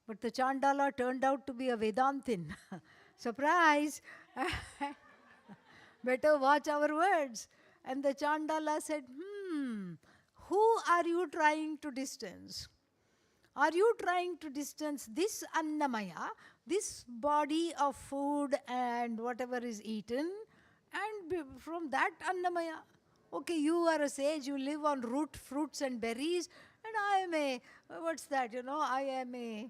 But the Chandala turned out to be a Vedantin. Surprise! Better watch our words. And the Chandala said, who are you trying to distance? Are you trying to distance this Annamaya, this body of food and whatever is eaten, and from that Annamaya? Okay, you are a sage, you live on root, fruits and berries, and I am a, I am a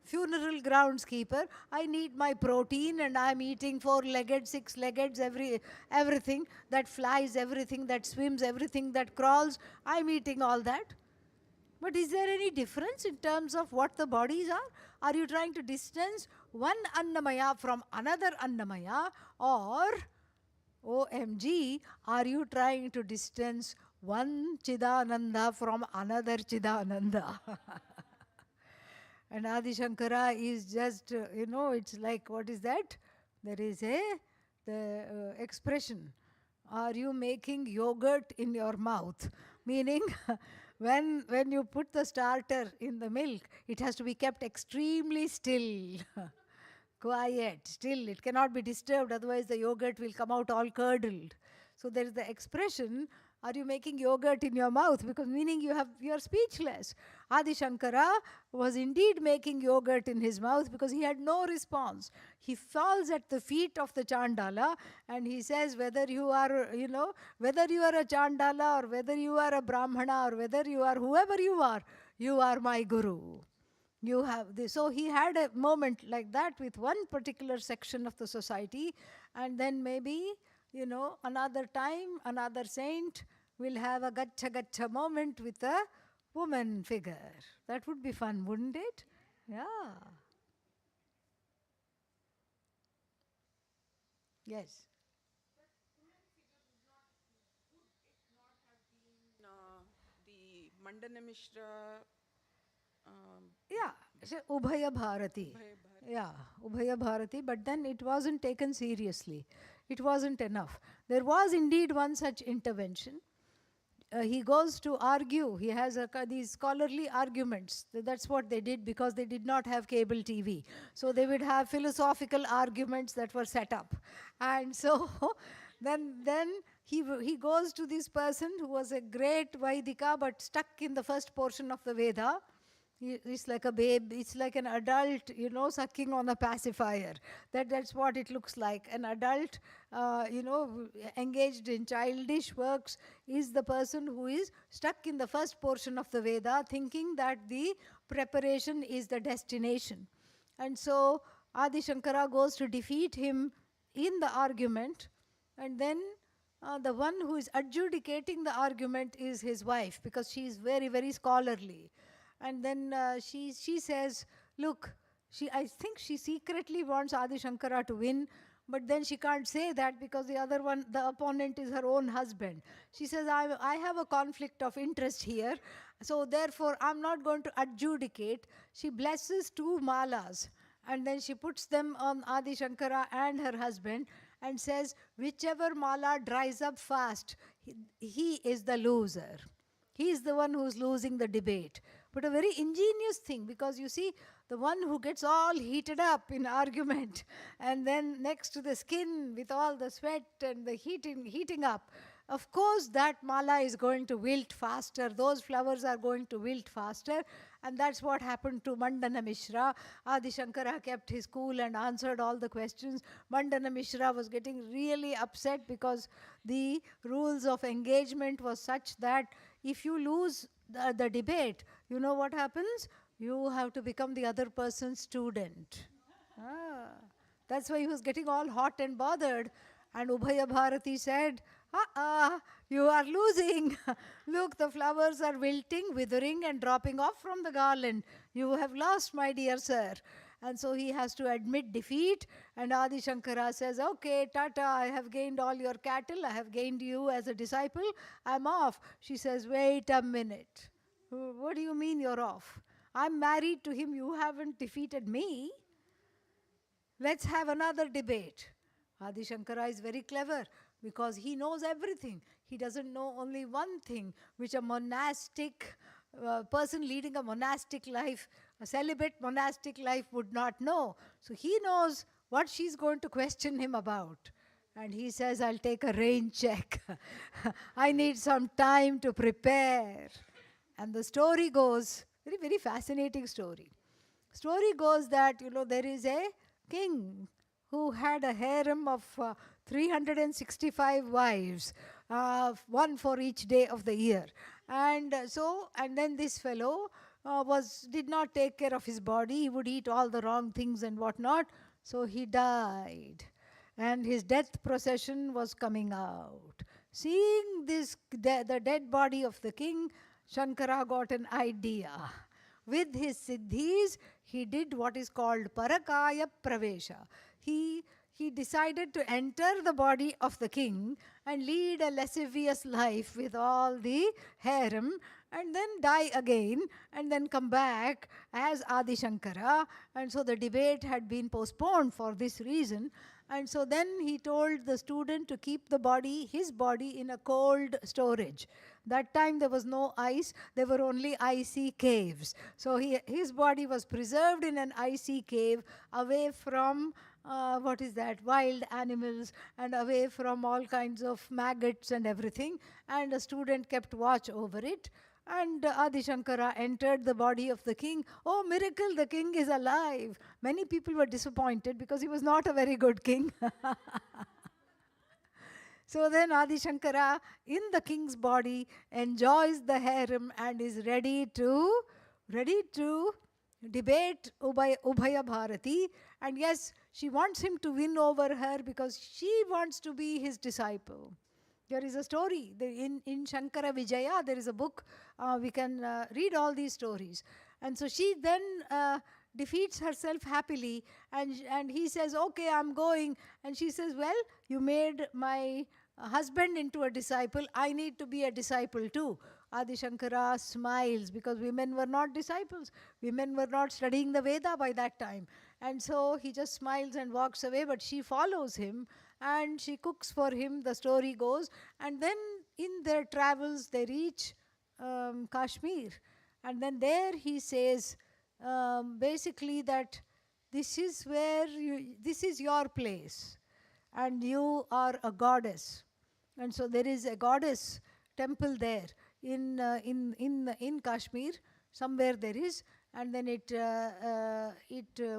funeral groundskeeper. I need my protein and I am eating 4-legged, 6-legged, everything that flies, everything that swims, everything that crawls. I am eating all that. But is there any difference in terms of what the bodies are? Are you trying to distance one Annamaya from another Annamaya, or, OMG, are you trying to distance one Chidananda from another Chidananda? And Adi Shankara is just, it's like, what is that? There is the expression, are you making yogurt in your mouth? Meaning, when you put the starter in the milk, it has to be kept extremely still, quiet, still. It cannot be disturbed, otherwise the yogurt will come out all curdled. So there is the expression, are you making yogurt in your mouth? Because meaning you are speechless. Adi Shankara was indeed making yogurt in his mouth because he had no response. He falls at the feet of the Chandala and he says, whether you are, whether you are a Chandala or whether you are a Brahmana or whether you are whoever you are my Guru. You have this. So he had a moment like that with one particular section of the society, and then maybe, another time, another saint will have a Gacha Gacha moment with a woman figure. That would be fun, wouldn't it? Yeah. Yes. The Mandana Mishra. Yeah, so Ubhaya Bharati. Yeah, Ubhaya Bharati, but then it wasn't taken seriously. It wasn't enough. There was indeed one such intervention. He goes to argue. He has these scholarly arguments. That's what they did because they did not have cable TV. So they would have philosophical arguments that were set up. And so then he goes to this person who was a great Vaidika but stuck in the first portion of the Veda. It's like a babe, it's like an adult, sucking on a pacifier. That's what it looks like. An adult, engaged in childish works is the person who is stuck in the first portion of the Veda, thinking that the preparation is the destination. And so Adi Shankara goes to defeat him in the argument, and then the one who is adjudicating the argument is his wife, because she is very, very scholarly. And then she says, look, I think she secretly wants Adi Shankara to win, but then she can't say that because the opponent is her own husband. She says, I have a conflict of interest here, so therefore I'm not going to adjudicate. She blesses 2 malas, and then she puts them on Adi Shankara and her husband and says, whichever mala dries up fast, he is the loser. He is the one who's losing the debate. But a very ingenious thing, because you see, the one who gets all heated up in argument, and then next to the skin with all the sweat and the heating up, of course that mala is going to wilt faster. Those flowers are going to wilt faster. And that's what happened to Mandana Mishra. Adi Shankara kept his cool and answered all the questions. Mandana Mishra was getting really upset because the rules of engagement was such that if you lose the debate, you know what happens? You have to become the other person's student. That's why he was getting all hot and bothered. And Ubhaya Bharati said, You are losing. Look, the flowers are wilting, withering, and dropping off from the garland. You have lost, my dear sir. And so he has to admit defeat. And Adi Shankara says, okay, Tata, I have gained all your cattle. I have gained you as a disciple. I'm off. She says, wait a minute. What do you mean you're off? I'm married to him. You haven't defeated me. Let's have another debate. Adi Shankara is very clever because he knows everything. He doesn't know only one thing, which a monastic person leading a monastic life, a celibate monastic life would not know. So he knows what she's going to question him about. And he says, I'll take a rain check. I need some time to prepare. And the story goes, very, very fascinating story. Story goes that, there is a king who had a harem of 365 wives, one for each day of the year. And then this fellow did not take care of his body. He would eat all the wrong things and whatnot. So he died. And his death procession was coming out. Seeing this, the dead body of the king, Shankara got an idea. With his siddhis, he did what is called Parakaya Pravesha. He decided to enter the body of the king and lead a lascivious life with all the harem and then die again and then come back as Adi Shankara. And so the debate had been postponed for this reason. And so then he told the student to keep his body in a cold storage. That time there was no ice, there were only icy caves. So his body was preserved in an icy cave away from wild animals and away from all kinds of maggots and everything. And a student kept watch over it. And Adi Shankara entered the body of the king. Oh, miracle, the king is alive. Many people were disappointed because he was not a very good king. So then Adi Shankara, in the king's body, enjoys the harem and is ready to debate Ubhaya Bharati. And yes, she wants him to win over her because she wants to be his disciple. There is a story. In Shankara Vijaya, there is a book. We can read all these stories. And so she then defeats herself happily. And he says, okay, I'm going. And she says, well, you made my husband into a disciple. I need to be a disciple too. Adi Shankara smiles because women were not disciples. Women were not studying the Veda by that time. And so he just smiles and walks away. But she follows him. And she cooks for him, the story goes. And then in their travels, they reach Kashmir. And then there he says, basically that this is your place. And you are a goddess. And so there is a goddess temple there in Kashmir. Somewhere there is. And then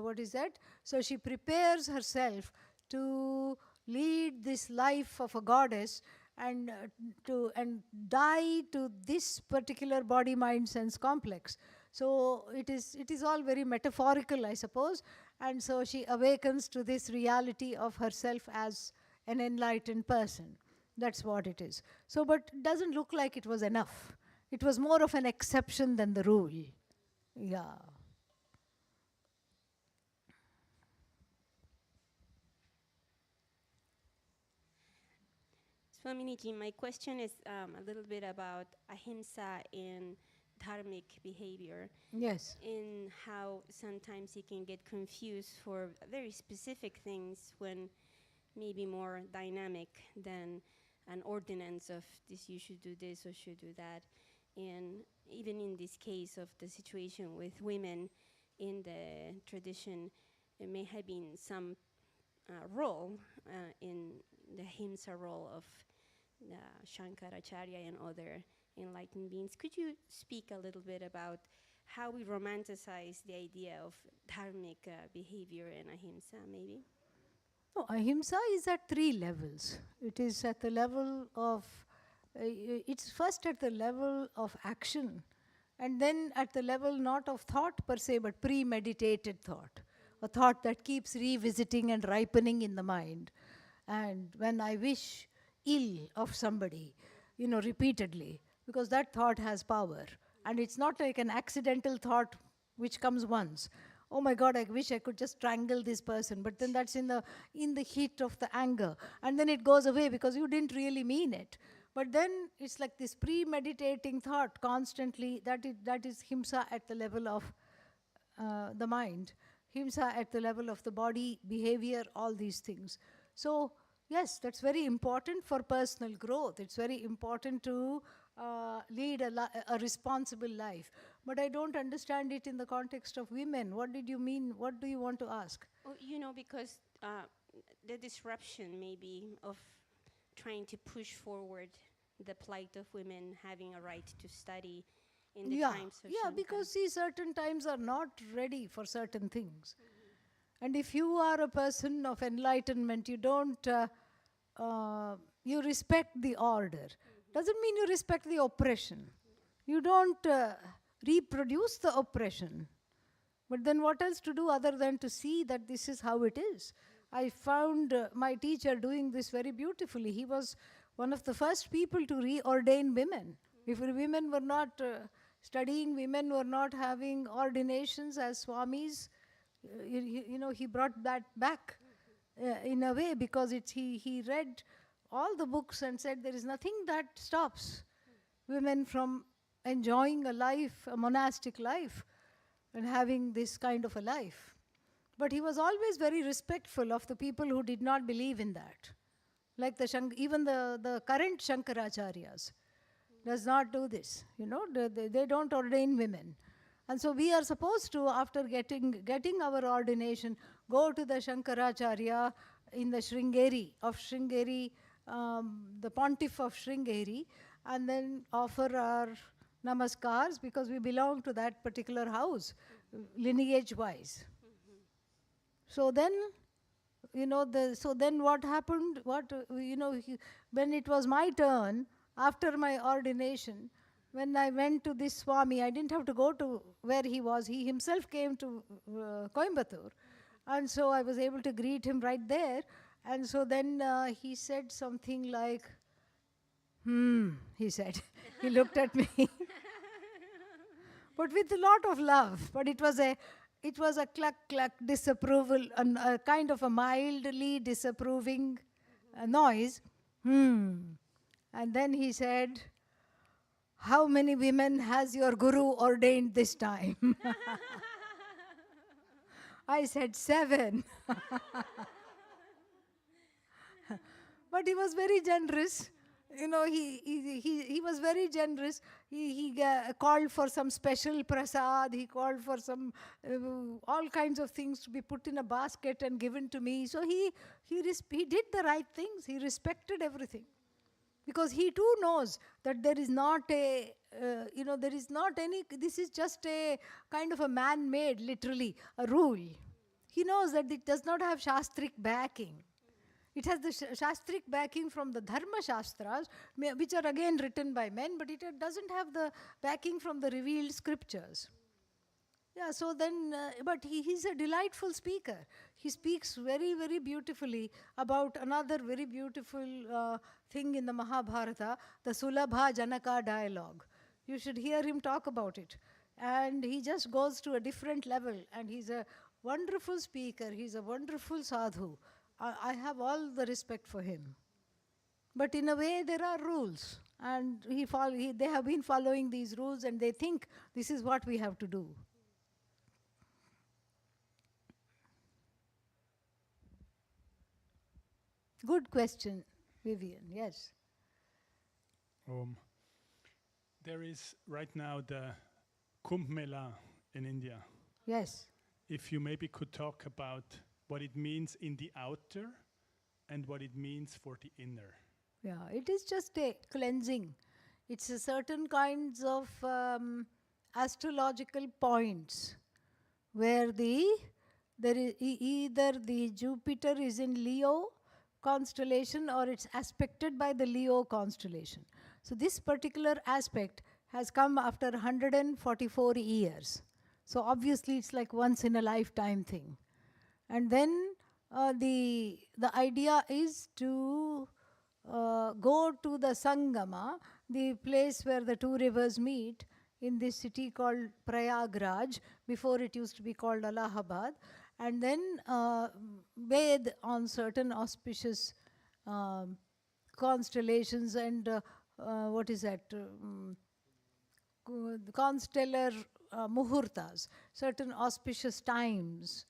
what is that? So she prepares herself to lead this life of a goddess and die to this particular body, mind, sense complex. So it is all very metaphorical, I suppose. And so she awakens to this reality of herself as an enlightened person. That's what it is. So, but it doesn't look like it was enough. It was more of an exception than the rule. Yeah. Swamini, my question is a little bit about ahimsa in dharmic behavior. Yes. In how sometimes it can get confused for very specific things when maybe more dynamic than an ordinance of this, you should do this or should do that. And even in this case of the situation with women in the tradition, there may have been some role in the ahimsa role of Shankaracharya and other enlightened beings. Could you speak a little bit about how we romanticize the idea of dharmic behavior and ahimsa, maybe? No, ahimsa is at 3 levels. It is at the level of, it's first at the level of action, and then at the level not of thought per se, but premeditated thought, a thought that keeps revisiting and ripening in the mind. And when I wish ill of somebody, repeatedly, because that thought has power. And it's not like an accidental thought which comes once. Oh my God, I wish I could just strangle this person. But then that's in the heat of the anger. And then it goes away because you didn't really mean it. But then it's like this premeditating thought constantly, that is himsa at the level of the mind, himsa at the level of the body, behavior, all these things. So yes, that's very important for personal growth. It's very important to lead a responsible life. But I don't understand it in the context of women. What did you mean? What do you want to ask? Well, because the disruption maybe of trying to push forward the plight of women having a right to study in the times of Shankara. Because see, certain times are not ready for certain things. And if you are a person of enlightenment, you don't, you respect the order. Doesn't mean you respect the oppression. You don't reproduce the oppression. But then what else to do other than to see that this is how it is? I found my teacher doing this very beautifully. He was one of the first people to reordain women. If women were not studying, women were not having ordinations as swamis, he brought that back in a way, because he read all the books and said there is nothing that stops women from enjoying a life, a monastic life, and having this kind of a life. But he was always very respectful of the people who did not believe in that. Like even the current Shankaracharyas does not do this. They don't ordain women. And so we are supposed to, after getting our ordination, go to the Shankaracharya in the Sringeri, the pontiff of Sringeri, and then offer our namaskars, because we belong to that particular house, lineage-wise. So then, what happened? When it was my turn, after my ordination, when I went to this Swami, I didn't have to go to where he was. He himself came to Coimbatore. And so I was able to greet him right there. And so then he said something like, he said. He looked at me. But with a lot of love. But it was a cluck disapproval, a kind of a mildly disapproving noise. And then he said, how many women has your guru ordained this time? I said 7. But he was very generous. He was very generous. He called for some special prasad. He called for some all kinds of things to be put in a basket and given to me. So he did the right things. He respected everything. Because he too knows that there is not this is just a kind of a man-made, literally, a rule. He knows that it does not have shastric backing. It has the shastric backing from the Dharma Shastras, which are again written by men, but it doesn't have the backing from the revealed scriptures. Yeah, so then, but he's a delightful speaker. He speaks very, very beautifully about another very beautiful thing in the Mahabharata, the Sulabha Janaka dialogue. You should hear him talk about it. And he just goes to a different level, and he's a wonderful speaker. He's a wonderful sadhu. I have all the respect for him. But in a way, there are rules. And they have been following these rules, and they think this is what we have to do. Good question, Vivian. Yes. There is right now the Kumbh Mela in India. Yes. If you maybe could talk about what it means in the outer and what it means for the inner. Yeah, it is just a cleansing. It's a certain kinds of astrological points where there is either the Jupiter is in Leo constellation or it's aspected by the Leo constellation. So this particular aspect has come after 144 years. So obviously it's like once in a lifetime thing. And then the idea is to go to the Sangama, the place where the two rivers meet, in this city called Prayagraj. Before it used to be called Allahabad, and then bathe on certain auspicious constellations and what is that? Constellar muhurtas, certain auspicious times,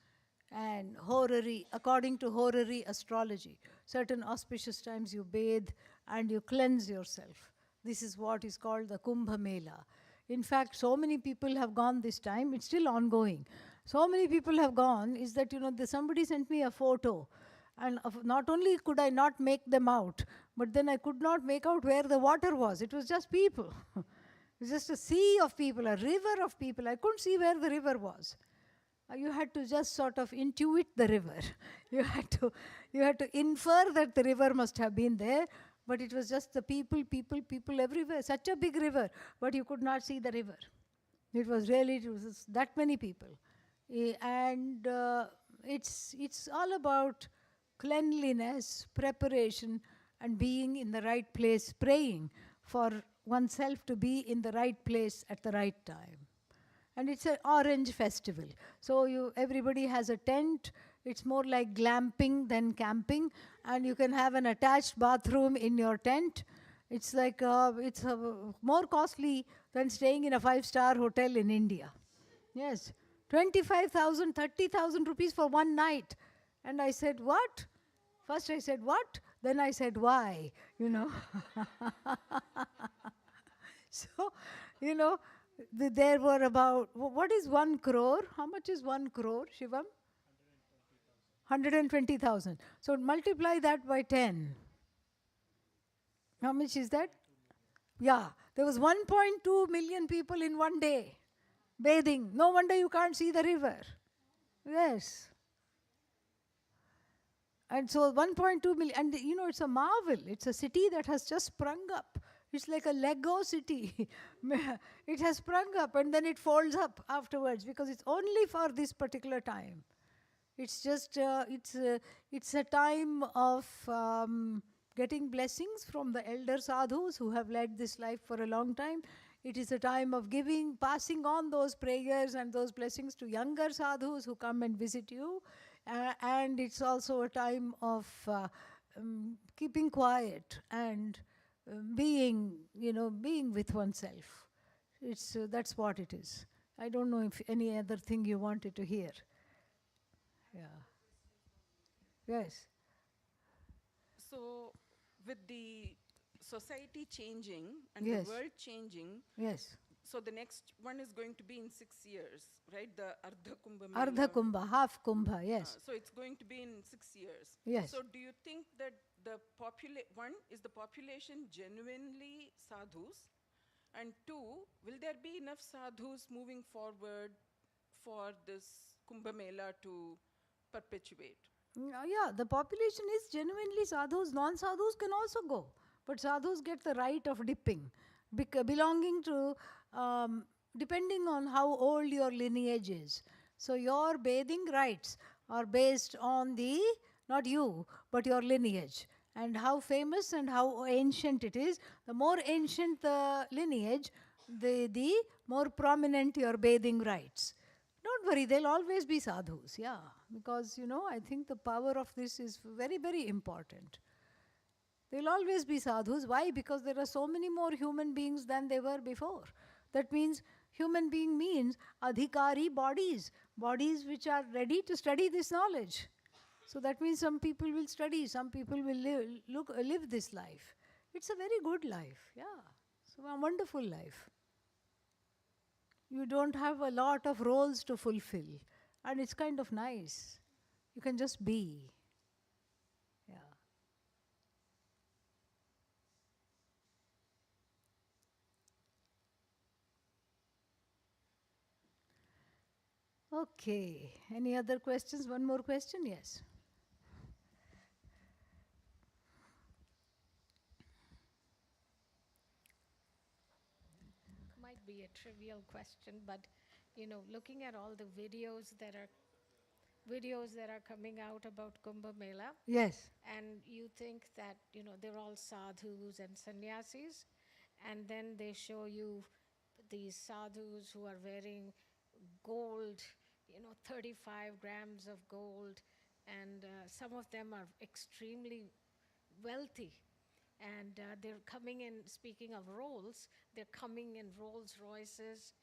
and horary, according to horary astrology, certain auspicious times you bathe and you cleanse yourself. This is what is called the Kumbh Mela. In fact, so many people have gone this time, it's still ongoing. So many people have gone, is that, somebody sent me a photo, and not only could I not make them out, but then I could not make out where the water was. It was just people. It was just a sea of people, a river of people. I couldn't see where the river was. You had to just sort of intuit the river. You had to infer that the river must have been there, but it was just the people everywhere. Such a big river, but you could not see the river. It was that many people. And it's all about cleanliness, preparation, and being in the right place, praying for oneself to be in the right place at the right time. And it's an orange festival. So everybody has a tent. It's more like glamping than camping. And you can have an attached bathroom in your tent. It's like, it's more costly than staying in a 5-star hotel in India. Yes, 25,000, 30,000 rupees for one night. And I said, what? First I said, what? Then I said, why? So, there were about, what is 1 crore? How much is 1 crore, Shivam? 120,000. So multiply that by 10. How much is that? Yeah, there was 1.2 million people in one day bathing. No wonder you can't see the river. Yes. And so 1.2 million, and it's a marvel. It's a city that has just sprung up. It's like a Lego city. It has sprung up and then it folds up afterwards because it's only for this particular time. It's just, it's a time of getting blessings from the elder sadhus who have led this life for a long time. It is a time of giving, passing on those prayers and those blessings to younger sadhus who come and visit you. And it's also a time of keeping quiet and being with oneself. That's what it is. I don't know if any other thing you wanted to hear. Yeah. Yes. So, with the society changing and Yes. the world changing, Yes. so the next one is going to be in 6 years, right? The Ardha Kumbha Mela. Ardha Kumbha, half Kumbha, yes. So it's going to be in 6 years. Yes. So do you think that the population genuinely sadhus? And 2, will there be enough sadhus moving forward for this Kumbha Mela to perpetuate? Yeah, the population is genuinely sadhus. Non-sadhus can also go. But sadhus get the right of dipping, belonging to, depending on how old your lineage is. So your bathing rights are based on not you, but your lineage. And how famous and how ancient it is. The more ancient the lineage, the more prominent your bathing rights. Don't worry, they'll always be sadhus, yeah. Because, I think the power of this is very, very important. They'll always be sadhus. Why? Because there are so many more human beings than there were before. That means human being means adhikari bodies which are ready to study this knowledge. So that means some people will study, some people will live this life. It's a very good life, yeah. So a wonderful life. You don't have a lot of roles to fulfill. And it's kind of nice. You can just be. Yeah. Okay. Any other questions? One more question? Yes. Might be a trivial question, but looking at all the videos that are videos that are coming out about Kumbh Mela. Yes. And you think that, they're all sadhus and sannyasis. And then they show you these sadhus who are wearing gold, 35 grams of gold. And some of them are extremely wealthy. And they're coming in, speaking of Rolls, they're coming in Rolls Royces.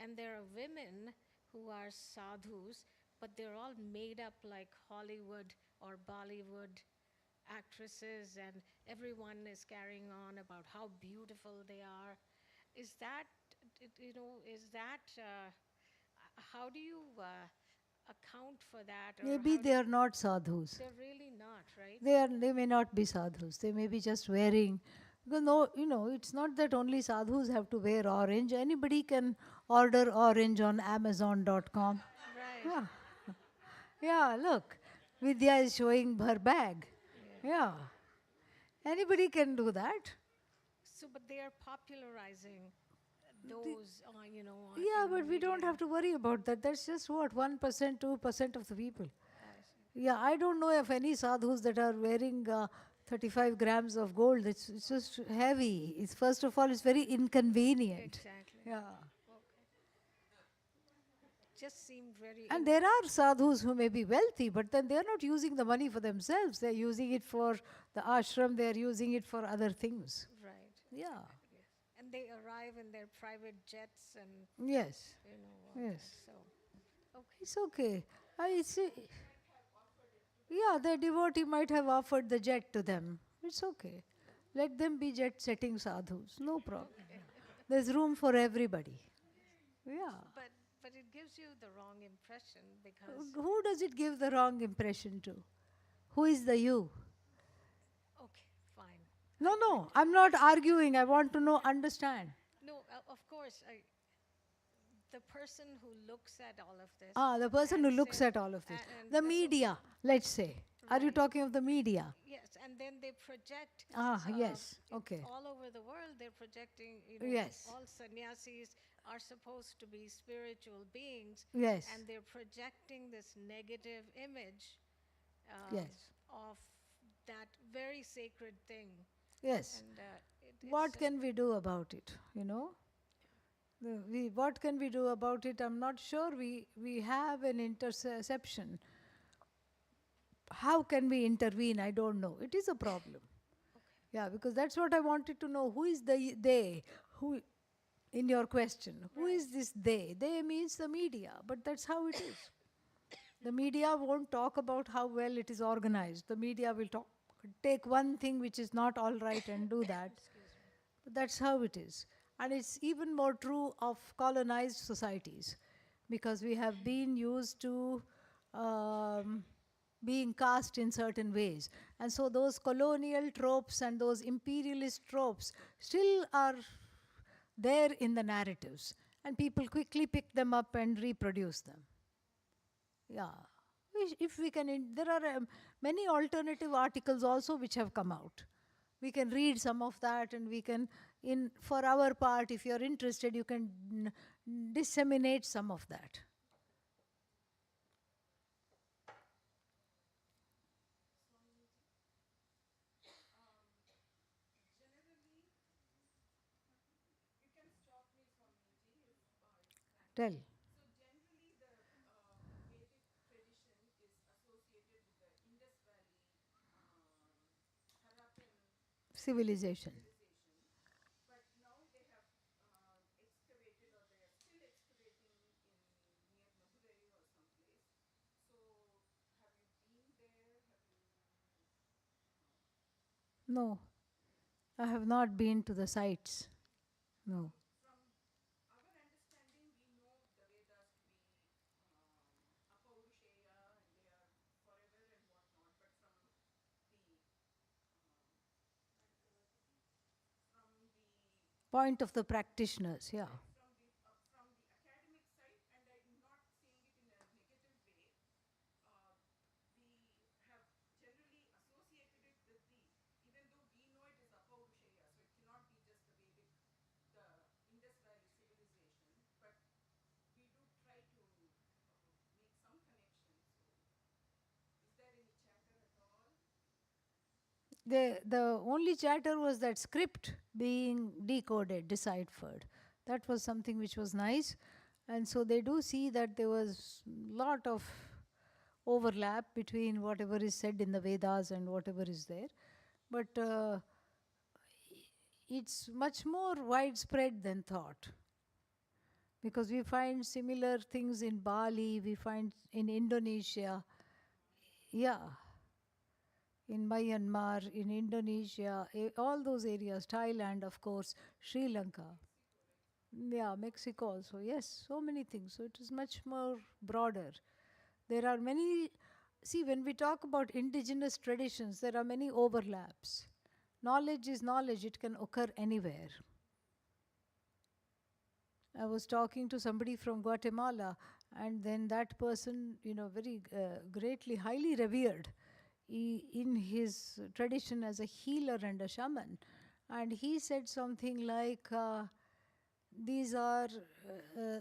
And there are women who are sadhus, but they're all made up like Hollywood or Bollywood actresses, and everyone is carrying on about how beautiful they are. Is that, how do you account for that? Or Maybe they are not sadhus. They're really not, right? They may not be sadhus. They may be just wearing. Because no, it's not that only sadhus have to wear orange. Anybody can order orange on Amazon.com. Right. Yeah. Yeah, look. Vidya is showing her bag. Yeah. Anybody can do that. So, but they are popularizing those, Yeah, but we don't have to worry about that. That's just what, 1%, 2% of the people. Yeah, I don't know of any sadhus that are wearing 35 grams of gold. It's just heavy. It's, first of all, it's very inconvenient. Exactly. Yeah. Just seemed very. And there are sadhus who may be wealthy, but then they're not using the money for themselves. They're using it for the ashram. They're using it for other things. Right. Yeah. Yes. And they arrive in their private jets and. Yes. Yes. Yes. So. Okay. It's okay. Yeah, the devotee might have offered the jet to them. It's okay. Let them be jet-setting sadhus. No problem. There's room for everybody. Yeah. But it gives you the wrong impression because. Who does it give the wrong impression to? Who is the you? Okay, fine. No, I'm not arguing. I want to understand. No, of course. The person who looks at all of this. The person who looks at all of this. The media, let's say. Are you talking of the media? Yes, and then they project. Yes. Okay. All over the world, they're projecting. Yes. All sannyasis are supposed to be spiritual beings. Yes. And they're projecting this negative image. Yes. Of that very sacred thing. Yes. And what can we do about it? What can we do about it? I'm not sure we have an interception. How can we intervene? I don't know. It is a problem. Okay. Yeah, because that's what I wanted to know. Who is the they? Who, in your question, who is this they? They means the media, but that's how it is. The media won't talk about how well it is organized. The media will take one thing which is not all right and do that. But that's how it is. And it's even more true of colonized societies, because we have been used to being cast in certain ways. And so those colonial tropes and those imperialist tropes still are there in the narratives. And people quickly pick them up and reproduce them. Yeah. If we can, there are many alternative articles also which have come out. We can read some of that, and we can, for our part, if you're interested, you can disseminate some of that. Tell. Civilization. But now they have excavated, or they are still excavating near Madurai or someplace. So, have you been there? No, I have not been to the sites. No. From our understanding, we know the Vedas to be apaurushaya, and they are forever and whatnot. But from the point of the practitioners, yeah. From the academic side, and I'm not saying it in a negative way, we have generally associated it with even though we know it is apaurushaya, so it cannot be just the Vedic, the Indus Valley civilization, but we do try to make some connections. the only chatter was that script being decoded, deciphered. That was something which was nice. And so they do see that there was lot of overlap between whatever is said in the Vedas and whatever is there. But it's much more widespread than thought. Because we find similar things in Bali, we find in Indonesia, in Myanmar, in Indonesia, all those areas, Thailand, of course, Sri Lanka. Yeah, Mexico also, yes, so many things. So it is much more broader. There are many, see, when we talk about indigenous traditions, there are many overlaps. Knowledge is knowledge, it can occur anywhere. I was talking to somebody from Guatemala, and then that person, very greatly, highly revered in his tradition as a healer and a shaman. And he said something like, these are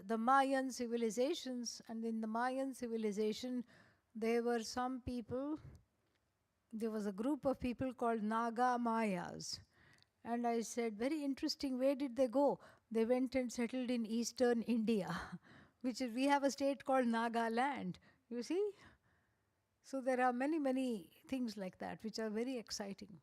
the Mayan civilizations, and in the Mayan civilization, there were some people, there was a group of people called Naga Mayas. And I said, very interesting, where did they go? They went and settled in eastern India, which is, we have a state called Nagaland, you see? So there are many, many things like that, which are very exciting.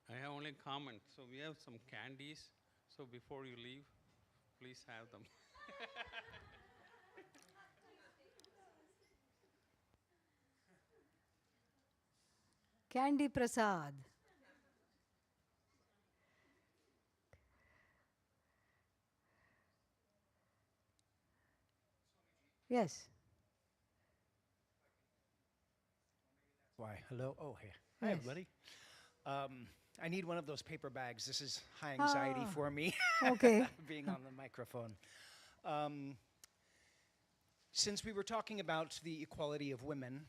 I have only comment. So we have some candies. So before you leave, please have them. Candy Prasad. Yes. Why? Hello? Oh, hey. Hi, Yes. everybody. I need one of those paper bags. This is high anxiety for me. Okay. Being on the microphone. Since we were talking about the equality of women,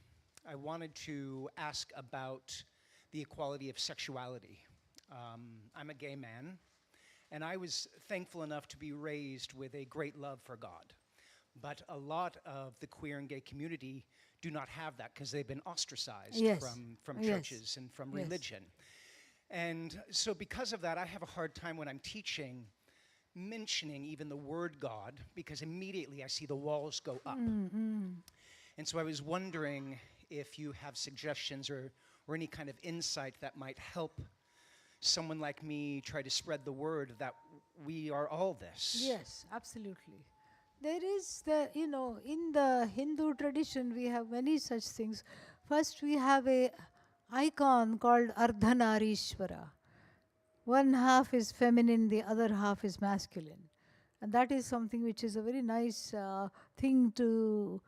I wanted to ask about the equality of sexuality. I'm a gay man, and I was thankful enough to be raised with a great love for God. But a lot of the queer and gay community do not have that because they've been ostracized Yes. from Yes. churches and from Yes. religion. And so because of that, I have a hard time when I'm teaching mentioning even the word God, because immediately I see the walls go up. And so I was wondering if you have suggestions or any kind of insight that might help someone like me try to spread the word that we are all this. Yes, absolutely. There is in the Hindu tradition, we have many such things. First, we have a icon called Ardhanarishwara. One half is feminine, the other half is masculine. And that is something which is a very nice thing to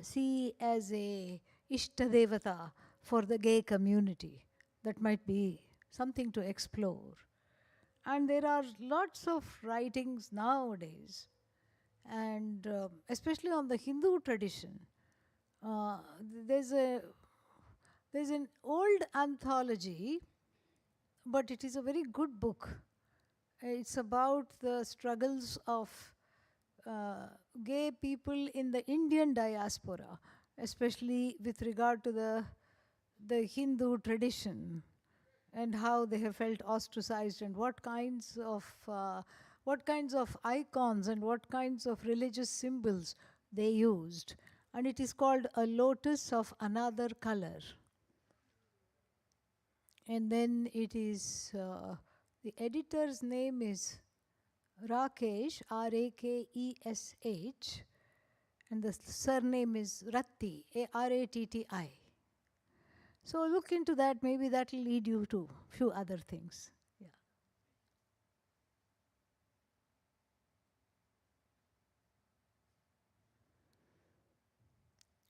see as a Ishtadevata for the gay community. That might be something to explore. And there are lots of writings nowadays, and especially on the Hindu tradition. There's an old anthology, but it is a very good book. It's about the struggles of gay people in the Indian diaspora, especially with regard to the Hindu tradition, and how they have felt ostracized, and what kinds of icons and what kinds of religious symbols they used. And it is called A Lotus of Another Color. And then it is, the editor's name is Rakesh, Rakesh, and the surname is Ratti, Ratti. So look into that, maybe that will lead you to a few other things. Yeah.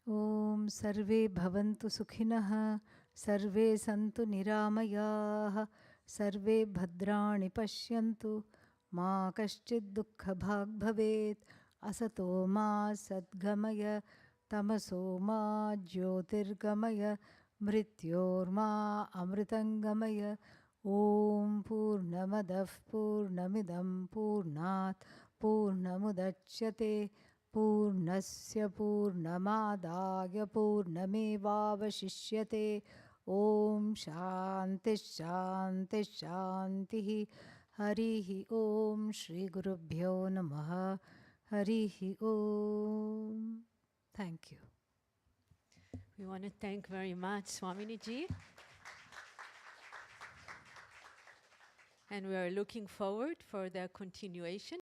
Om Sarve Bhavantu Sukhinah, Sarve Santu Niramayah, Sarve Bhadrani Pashyantu, Ma Kaschid Dukkha Bhag Bhavet, Asato Ma Sadgamaya, Tamaso Ma Jyotirgamaya, मृत्योर्मा अमृतङ्गमय ॐ पूर्णमदः पूर्णमिदं पूर्णात् पूर्णमुदच्यते पूर्णस्य पूर्णमादाय पूर्णमेवावशिष्यते ॐ शान्तिः शान्तिः शान्तिः हरिः ॐ श्रीगुरुभ्यो नमः हरिः ॐ Thank you. We want to thank very much Swamini ji. And we are looking forward for the continuation.